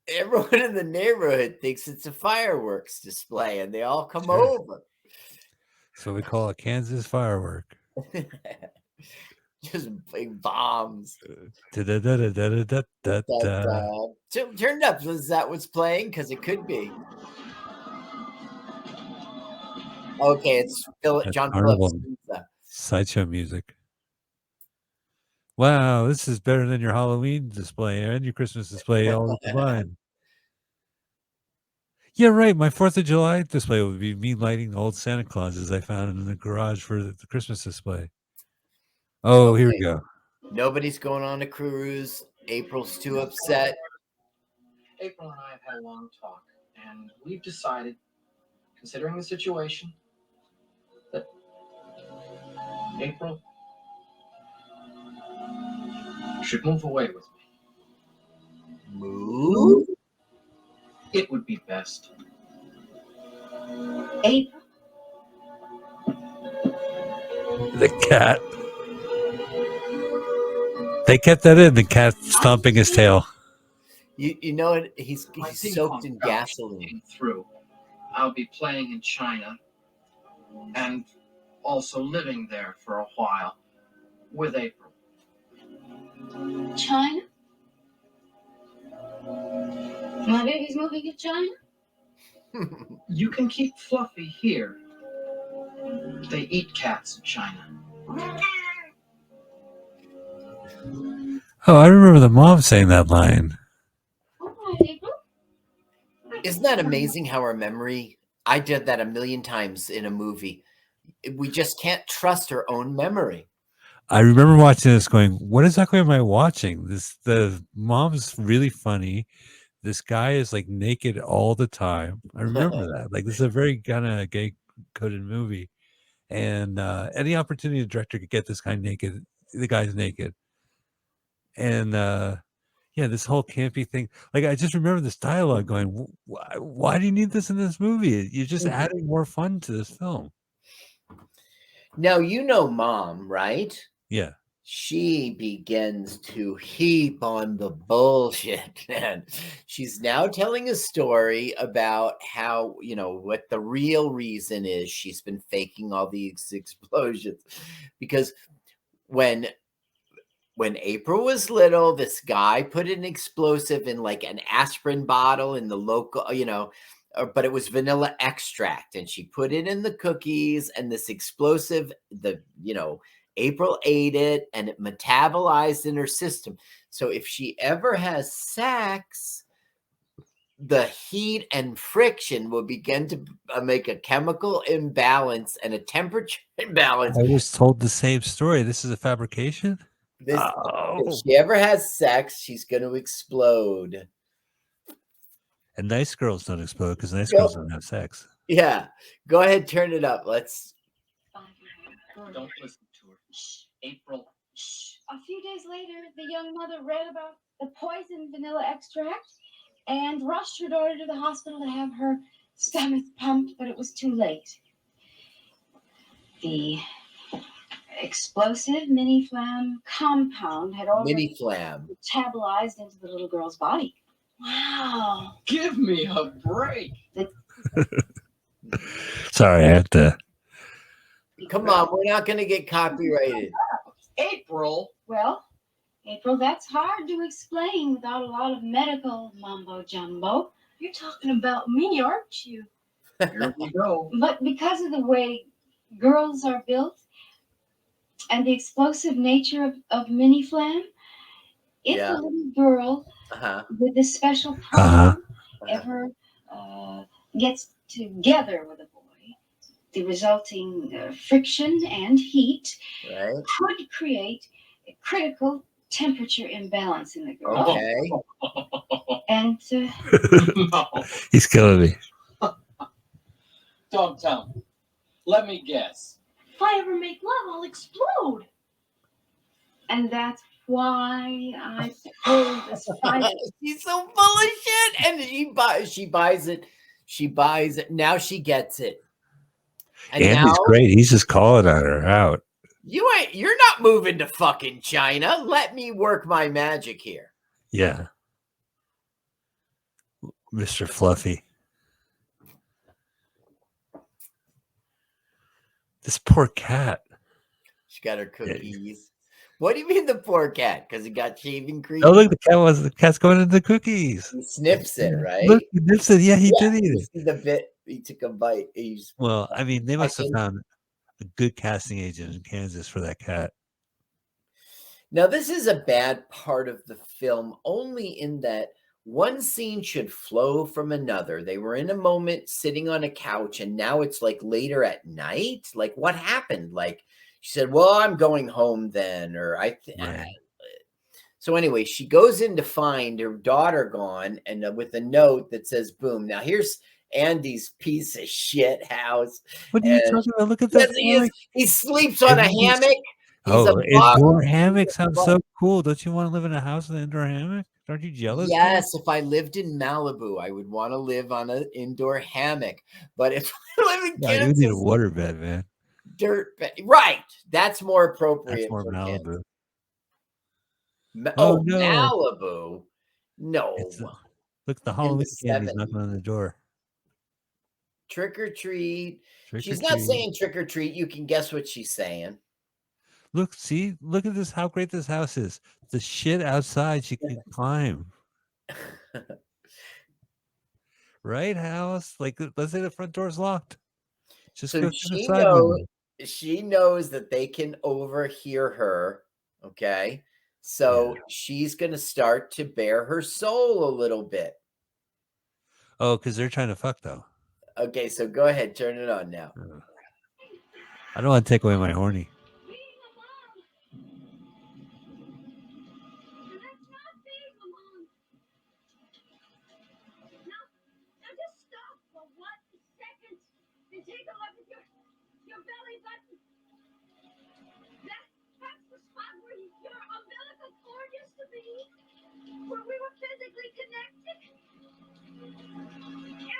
everyone in the neighborhood thinks it's a fireworks display, and they all come Sure. over. So we call it Kansas firework. Just big bombs. Da-da-da-da-da-da-da-da. Turn it up. Is that what's playing? Because it could be. Okay, it's John Carnival Phillips. sideshow music. Wow, this is better than your Halloween display and your Christmas display all combined. Yeah, right. My 4th of July display would be me lighting the old Santa Clauses I found in the garage for the Christmas display. Oh, here we go. Nobody's going on a cruise. April's too upset. April and I have had a long talk, and we've decided, considering the situation, that April should move away with me. Move? It would be best. April. The cat. They kept that in, the cat stomping his tail. You know it. He's My soaked in ping-pong gasoline. came through. I'll be playing in China and also living there for a while with April. China? My baby's moving to China? You can keep Fluffy here. They eat cats in China. Oh, I remember the mom saying that line. Isn't that amazing how our memory? I did that a million times in a movie. We just can't trust our own memory. I remember watching this going, what exactly am I watching? The mom's really funny. This guy is like naked all the time. I remember that. Like, this is a very kind of gay coded movie. And any opportunity the director could get this guy naked, the guy's naked. And yeah, this whole campy thing. Like, I just remember this dialogue going, why do you need this in this movie? You're just adding more fun to this film. Now, you know Mom, right? Yeah. She begins to heap on the bullshit, man. She's now telling a story about how, what the real reason is she's been faking all these explosions. Because when April was little, this guy put an explosive in like an aspirin bottle in the local, but it was vanilla extract, and she put it in the cookies, and this explosive, April ate it and it metabolized in her system. So if she ever has sex, the heat and friction will begin to make a chemical imbalance and a temperature imbalance. I was told the same story. This is a fabrication? If she ever has sex, she's going to explode. And nice girls don't explode because nice girls don't have sex. Yeah. Go ahead, turn it up. Let's. Don't listen to her. April. A few days later, the young mother read about the poison vanilla extract and rushed her daughter to the hospital to have her stomach pumped, but it was too late. The explosive mini-flam compound had already metabolized into the little girl's body. Wow. Give me a break. Sorry, I had to. Come on, we're not going to get copyrighted. April. Well, April, that's hard to explain without a lot of medical mumbo-jumbo. You're talking about me, aren't you? Here we go. But because of the way girls are built and the explosive nature of mini-flam, if a little girl with this special problem ever gets together with a boy, the resulting friction and heat could create a critical temperature imbalance in the girl. Okay. And No. He's killing me. Don't tell me. Let me guess. If I ever make love, I'll explode. And that's why I pulled this fight. She's so full of shit. And she buys it. She buys it. Now she gets it. And Andy's great. He's just calling on her out. You're not moving to fucking China. Let me work my magic here. Yeah. Mr. Fluffy. This poor cat. She got her cookies. What do you mean the poor cat? Because he got shaving cream? Oh, look, the cat's going into the cookies. He sniffs it, right? Look, he nips it. Yeah, he Yeah, did eat you it. see the bit. He took a bite. He's Well, I mean, they must have second. found a good casting agent in Kansas for that cat. Now, this is a bad part of the film, only in that one scene should flow from another. They were in a moment sitting on a couch, and now it's like later at night. Like, what happened? Like, she said, "Well, I'm going home then," or Right. So anyway, she goes in to find her daughter gone, and with a note that says, "Boom." Now here's Andy's piece of shit house. What are you talking about? Look at that. Yes, he sleeps on a Everything's- hammock. He's a indoor bug. hammock sounds so cool. Don't you want to live in a house with an indoor hammock? Aren't you jealous? Yes, if I lived in Malibu, I would want to live on an indoor hammock. But if I live in Yeah, you need a Kansas, waterbed, man. dirt bed. Right. That's more appropriate. That's more for Malibu. Oh, no. Malibu. No. Look, the Halloween candy's knocking on the door. Trick or treat. Trick She's or not treat. saying trick or treat. You can guess what she's saying. Look, see, look at this, how great this house is. The shit outside she can climb. Right, house? Like, let's say the front door's locked. Just So go through the side window. she knows that they can overhear her. Okay. So she's going to start to bare her soul a little bit. Oh, because they're trying to fuck, though. Okay, so go ahead. Turn it on now. I don't want to take away my horny. Where we were physically connected.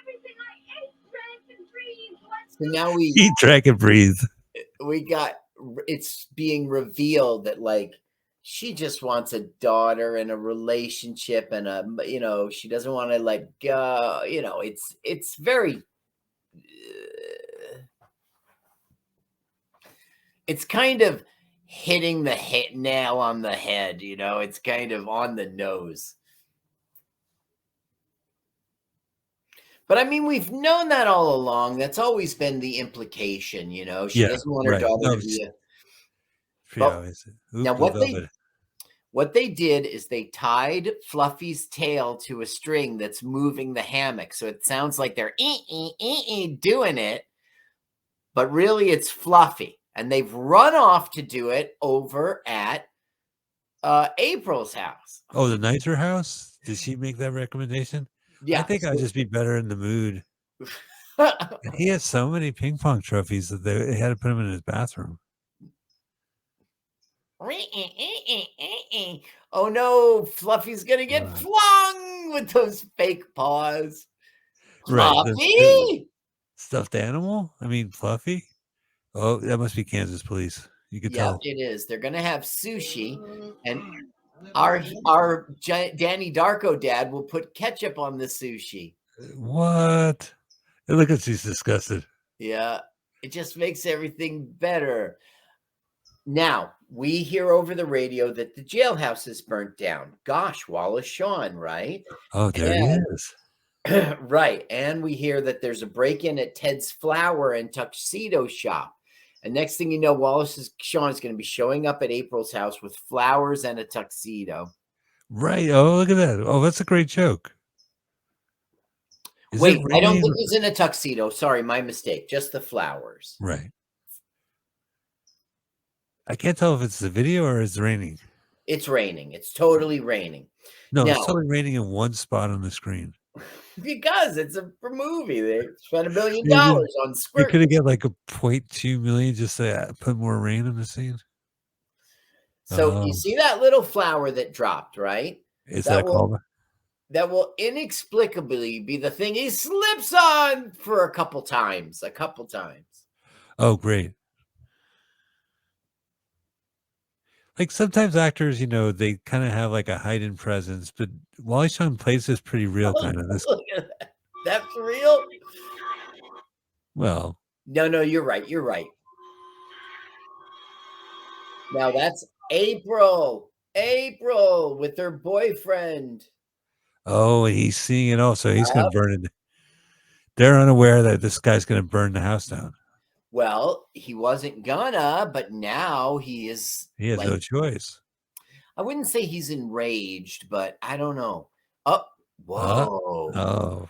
Everything I ate, drank, and breathed. So now we Eat, drink, and breathe. It's being revealed that like she just wants a daughter and a relationship and she doesn't want to let go. It's very it's kind of hitting the nail on the head, it's kind of on the nose. But I mean, we've known that all along. That's always been the implication, She doesn't want her daughter to be now what they did is they tied Fluffy's tail to a string that's moving the hammock. So it sounds like they're doing it, but really it's Fluffy. And they've run off to do it over at April's house. Oh, the nicer house? Did she make that recommendation? Yeah. I think I'd just be better in the mood. He has so many ping pong trophies that they had to put him in his bathroom. Oh no, Fluffy's gonna get flung with those fake paws. Fluffy? Right. Stuffed animal? I mean, Fluffy? Oh, that must be Kansas police. You could tell. It is. They're gonna have sushi, and our Danny Darko dad will put ketchup on the sushi. What? Look at she's disgusted. Yeah, it just makes everything better. Now, we hear over the radio that the jailhouse is burnt down. Gosh, Wallace Shawn, right? Oh, there he is. Right. And we hear that there's a break-in at Ted's flower and tuxedo shop. And next thing you know, Shawn is going to be showing up at April's house with flowers and a tuxedo. Right. Oh, look at that. Oh, that's a great joke. Wait, I don't think he's in a tuxedo. Sorry, my mistake. Just the flowers. Right. I can't tell if it's the video or it's raining. It's raining. It's totally raining. No, it's totally raining in one spot on the screen. Because it's a movie. They spent $1 million on squirt. You could have get like a 0.2 million just to put more rain in the scene. So you see that little flower that dropped, right? Is that called? That will inexplicably be the thing he slips on for a couple times. Oh, great. Like sometimes actors, they kind of have like a hidden presence, but Wally Shawn plays this pretty real kind of. This. Look at that. That's real? Well. No, you're right. Now April with her boyfriend. Oh, he's seeing it all, so he's going Yep. to burn it. They're unaware that this guy's going to burn the house down. Well, he wasn't gonna, but now he is. He has like, no choice. I wouldn't say he's enraged, but I don't know. Oh, whoa. Oh,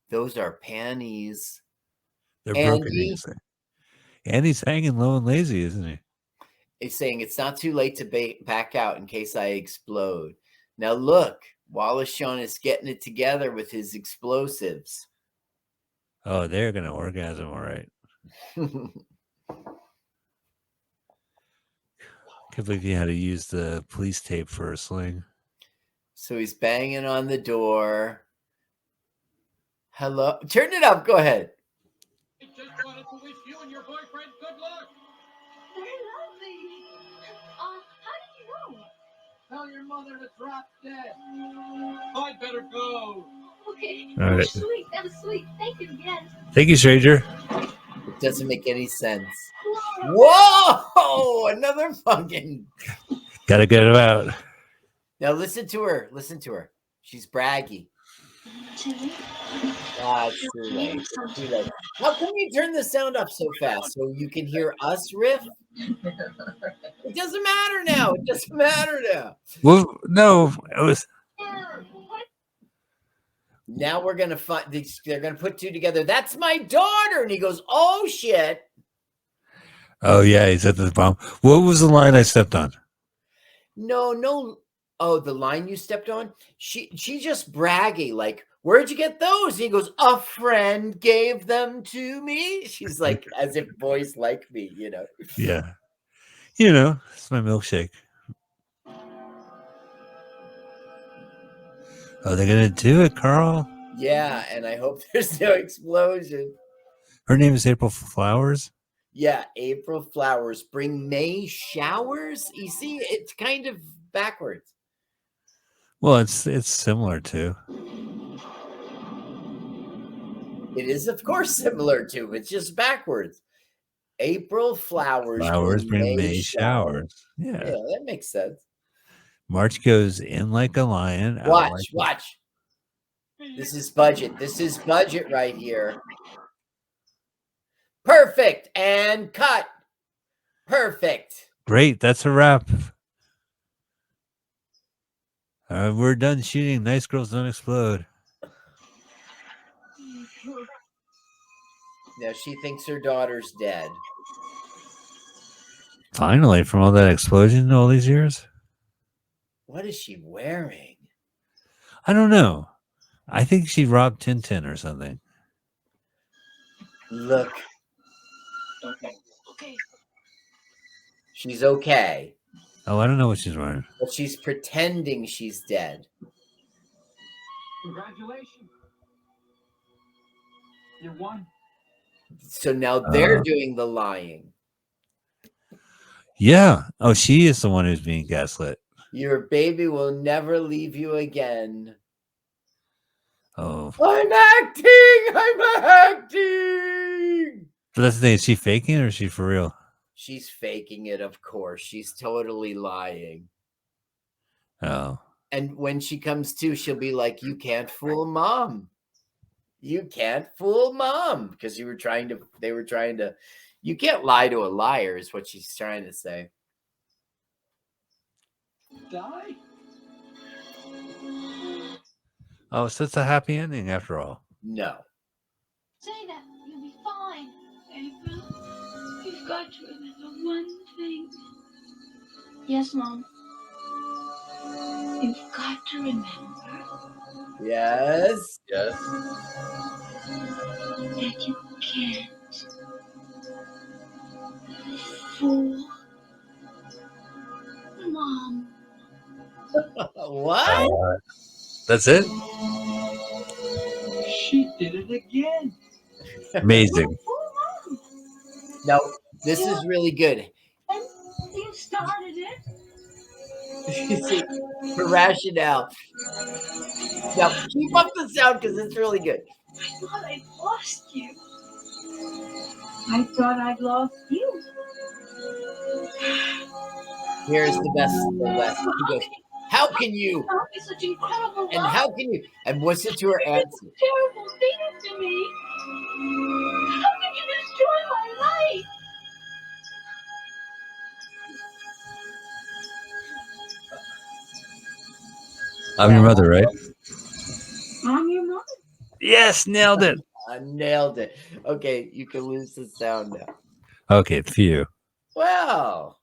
Those are panties. they're broken. Andy And he's hanging low and lazy, isn't he? is saying it's not too late to back out in case I explode. Now look, Wallace Shawn is getting it together with his explosives. Oh, they're going to orgasm, all right. Can't believe you had to use the police tape for a sling. So he's banging on the door. Hello? Turn it up. Go ahead. I just wanted to wish you and your boyfriend good luck. They're lovely. How did you know? Tell your mother to drop dead. I'd better go. Okay. All That right. was sweet. That was sweet. Thank you again. Thank you, stranger. It doesn't make any sense. Whoa! Another fucking. Got to get him out. Now listen to her. Listen to her. She's braggy. Tilly? It's too late. It's too late. How come you turn the sound up so fast so you can hear us riff? It doesn't matter now. It doesn't matter now. Well, no, it was. Now we're gonna find. They're gonna put two together. That's my daughter, and he goes, "Oh shit!" Oh yeah, he's at the bomb. What was the line I stepped on? No. Oh, the line you stepped on. She's just bragging, like, "Where'd you get those?" And he goes, "A friend gave them to me." She's like, as if boys like me, you know. Yeah, you know, it's my milkshake. Oh, they're gonna do it, Carl. Yeah, and I hope there's no explosion. Her name is April Flowers. Yeah, April flowers bring May showers. You see, it's kind of backwards. Well, it's similar to. It is, of course, similar to. It's just backwards. April flowers Bring May showers. Yeah, Yeah. that makes sense. March goes in like a lion. out Watch. like This is budget. This is budget right here. Perfect. And cut. Perfect. Great. That's a wrap. We're done shooting. Nice Girls Don't Explode. Now she thinks her daughter's dead. Finally, from all that explosion all these years. What is she wearing? I don't know. I think she robbed Tintin or something. Look. Okay. She's okay. Oh, I don't know what she's wearing. But she's pretending she's dead. Congratulations. You won. So now they're doing the lying. Yeah. Oh, she is the one who's being gaslit. Your baby will never leave you again. Oh. I'm acting. But that's the thing. Is she faking it or is she for real? She's faking it, of course. She's totally lying. Oh. And when she comes to, she'll be like, "You can't fool mom. You can't fool mom." Because they were trying to, you can't lie to a liar, is what she's trying to say. Die? Oh, so it's a happy ending after all. No. Say that. You'll be fine. April, you've got to remember one thing. Yes, Mom. You've got to remember Yes. that you can't fool Mom. What? That's it? She did it again. Amazing. Now, this is really good. And you started it. For rationale. Now, keep up the sound because it's really good. I thought I'd lost you. I thought I'd lost you. Here's the best. He goes, "How can you?" Taught me such incredible And love. how can you? And what's it to her You did answer? terrible things to me. How can you destroy my life? I'm your mother, right? I'm your mother. Yes, nailed it. I nailed it. Okay, you can lose the sound now. Okay, phew. Well,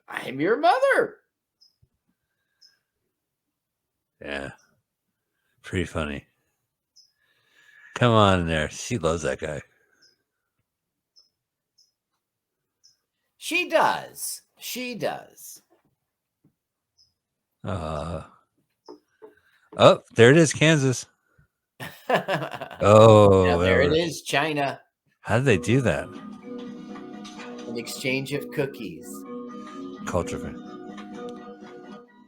I'm your mother. Yeah. Pretty funny. Come on in there. She loves that guy. She does. She does. Oh, there it is, Kansas. Now Oh, there it is, China. How did they do that? An exchange of cookies. Culture fan.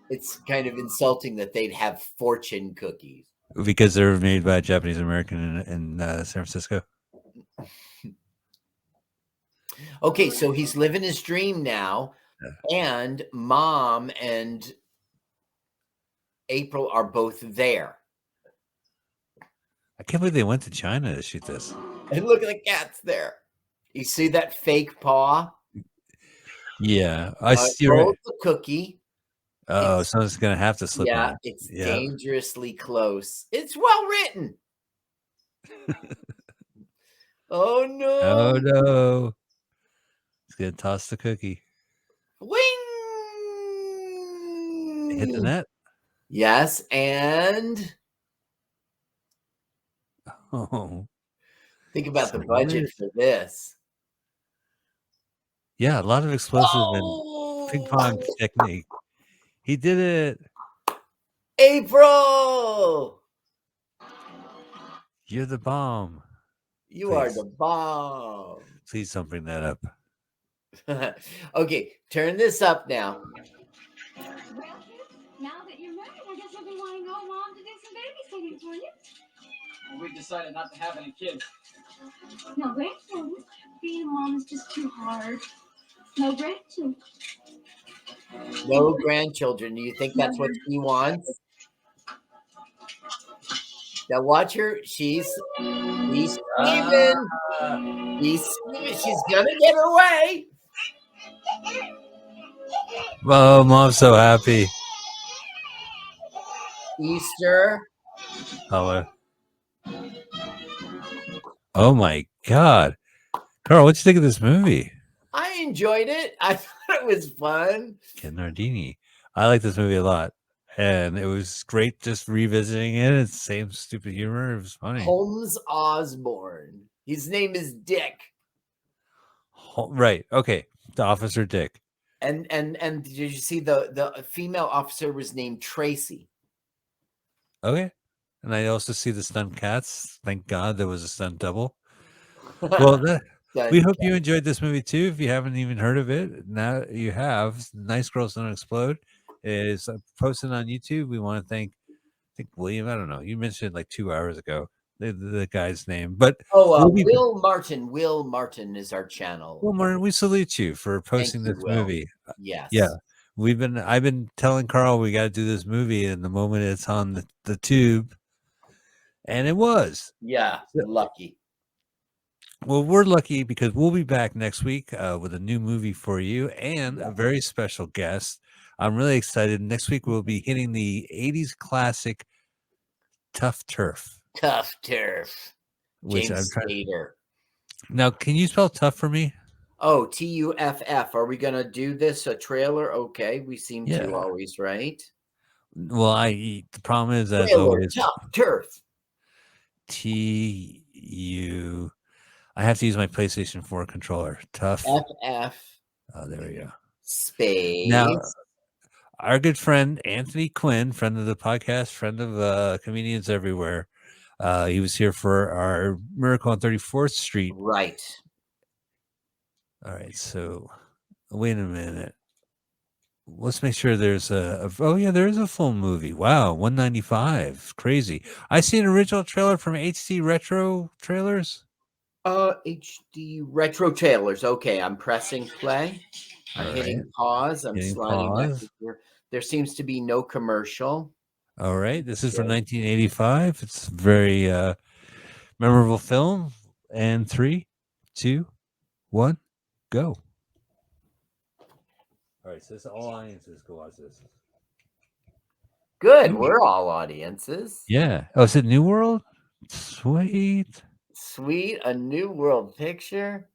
It's kind of insulting that they'd have fortune cookies. Because they're made by a Japanese American in San Francisco. Okay, so he's living his dream now, and Mom and April are both there. I can't believe they went to China to shoot this. And look at the cats there. You see that fake paw? Yeah, I see. Hold the cookie. Oh, someone's gonna have to slip on it. It's Yeah. dangerously close. It's well written. Oh no! Oh no! He's gonna toss the cookie. Wing! Hit the net. Yes, and think about the budget for this. Yeah, a lot of explosive and ping pong technique. He did it. April! You're the bomb. You are the bomb. Please don't bring that up. Okay, turn this up now. Well, kids, now that you're married, I guess you'll be wanting your mom to do some babysitting for you. Well, we decided not to have any kids. No grandchildren. Being a mom is just too hard. No grandchildren. No grandchildren. Do you think that's what he wants? Now watch her. She's scheming. She's scheming. She's gonna get her way. Oh, Mom's so happy. Easter. Hello. Oh my God, Carl, what'd you think of this movie? I enjoyed it. I thought it was fun. Ken Nardini. I like this movie a lot, and it was great just revisiting it. It's the same stupid humor. It was funny. Holmes Osborne. His name is Dick. Right. Okay. The Officer Dick. And did you see the female officer was named Tracy? Okay. And I also see the stunt cats. Thank God there was a stunt double. Well, we hope you enjoyed this movie too. If you haven't even heard of it, now you have. Nice Girls Don't Explode is posted on YouTube. We want to thank, I think William. I don't know. You mentioned it like 2 hours ago. The guy's name, but Will Martin. Will Martin is our channel. Well, Martin, we salute you for posting this movie. Yes. Yeah. I've been telling Carl we got to do this movie, and the moment it's on the tube, and it was. Yeah, lucky. Well, we're lucky because we'll be back next week with a new movie for you and a very special guest. I'm really excited. Next week we'll be hitting the 80s classic Tough Turf. Tough Turf. Which James I'm Spader. Now, can you spell tough for me? Oh, TUFF. Are we gonna do this a trailer? Okay, we seem Yeah. to always, right? Well, the problem is as Trailer, always Tough Turf. TU. I have to use my PlayStation 4 controller. Tough. FF. Oh, there we go. Space. Now, our good friend Anthony Quinn, friend of the podcast, friend of comedians everywhere. He was here for our Miracle on 34th Street. Right. All right. So, wait a minute. Let's make sure there's oh yeah, there is a full movie. Wow, 195. Crazy. I see an original trailer from HD Retro Trailers. HD retro trailers. Okay, I'm pressing play. I'm All hitting right. pause. I'm Hitting sliding back. pause. There seems to be no commercial. All right. This is from Okay. 1985. It's a very memorable film. And 3, 2, 1, go. All right. So this all audiences go watch this. Good. We're all audiences. Yeah. Oh, is it New World? Sweet. Sweet. A New World picture.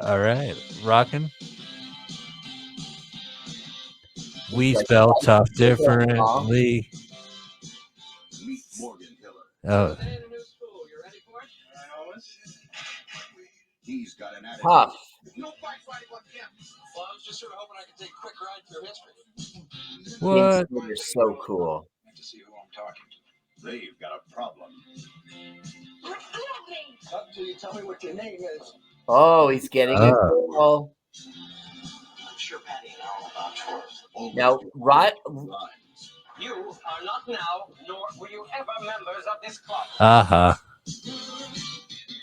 All right. Rocking. We spell tough differently. Oh. He's got an attitude. Tough. No fight fighting on campus. Well, I was just sort of hoping I could take a quick ride through history. What? They're so cool. To see who I'm talking to. They've got a problem. Up till you tell me what your name is. Oh, he's getting a girl. I'm sure Patty and I are about Now, right. You are not now, nor were you ever members of this club.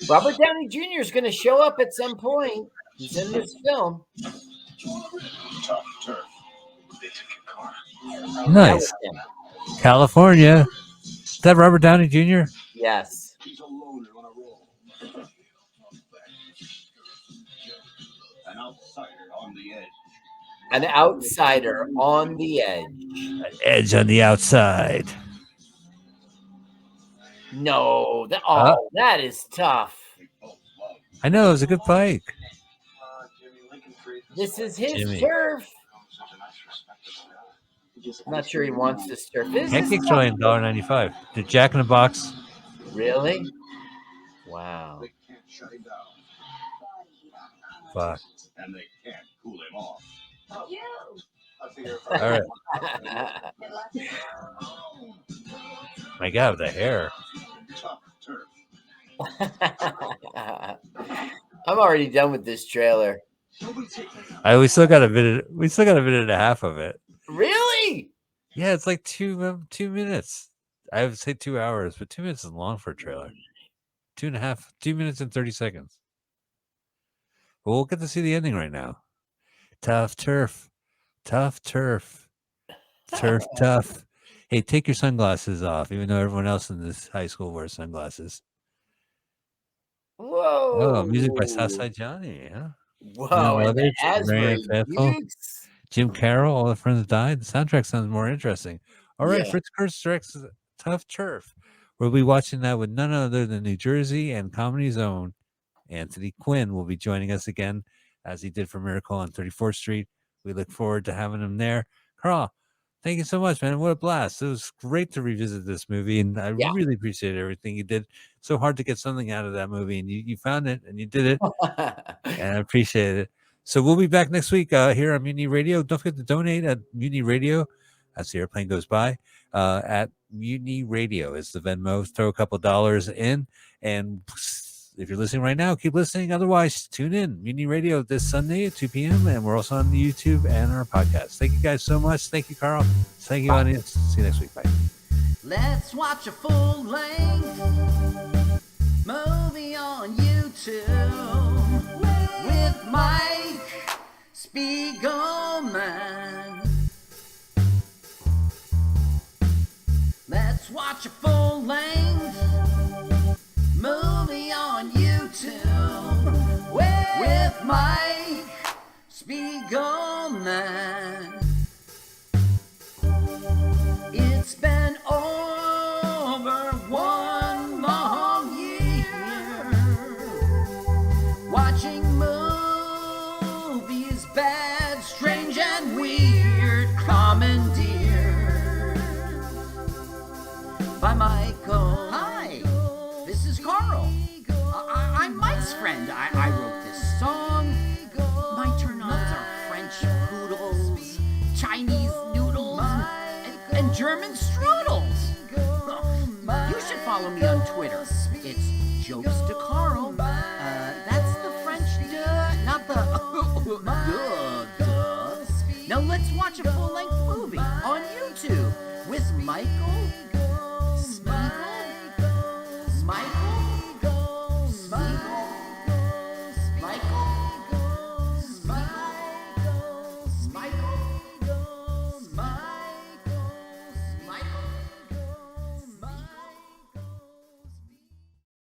Robert Downey Jr. is going to show up at some point. He's in this film. Tough turf. They took your car. Nice. California. Is that Robert Downey Jr.? Yes. He's a loner on a roll. An outsider on the edge. An outsider on the edge. Edge on the outside. No. That is tough. I know. It was a good fight. This is his Jimmy. turf. I'm not sure he wants this turf. Pancakes are only $1.95. They're Jack in the Box. Really? Wow. They can't shut him down. Fuck. And they can't cool him off. All right. My God, the hair. Tough turf. I'm already done with this trailer. We still got a minute. We still got a minute and a half of it. Really? Yeah, it's like 2 minutes. I would say 2 hours, but 2 minutes is long for a trailer. 2.5, 2 minutes and 30 seconds. Well, we'll get to see the ending right now. Tough turf. Tough turf. Turf tough. Hey, take your sunglasses off, even though everyone else in this high school wears sunglasses. Whoa. Oh, music by Southside Johnny, huh? Whoa. And the Asbury Dukes. Jim Carroll, All the Friends That Died. The soundtrack sounds more interesting. All right, Yeah. Fritz Kurtz directs Tough Turf. We'll be watching that with none other than New Jersey and Comedy's own Anthony Quinn will be joining us again, as he did for Miracle on 34th Street. We look forward to having him there. Carl, thank you so much, man. What a blast. It was great to revisit this movie, and I really appreciate everything you did. So hard to get something out of that movie, and you found it, and you did it, and I appreciate it. So we'll be back next week here on Mutiny Radio. Don't forget to donate at Mutiny Radio as the airplane goes by. At Mutiny Radio is the Venmo. Throw a couple dollars in, and if you're listening right now, keep listening. Otherwise, tune in. Mutiny Radio this Sunday at 2 p.m. And we're also on the YouTube and our podcast. Thank you guys so much. Thank you, Carl. Thank you, audience. See you next week. Bye. Let's watch a full-length movie on YouTube with Mike Spiegelman. Let's watch a full-length movie on YouTube with Mike Spiegelman. It's been over 1 long year watching movies bad, strange, and weird, commandeered by Michael. Hi, this is Carl. I'm Mike's friend. I wrote this song. My turn-ons are French poodles, Chinese noodles, and German strudels. You should follow me on Twitter. It's Jokes to Carl. That's the French duh, not the duh. Now let's watch a full-length movie on YouTube with Michael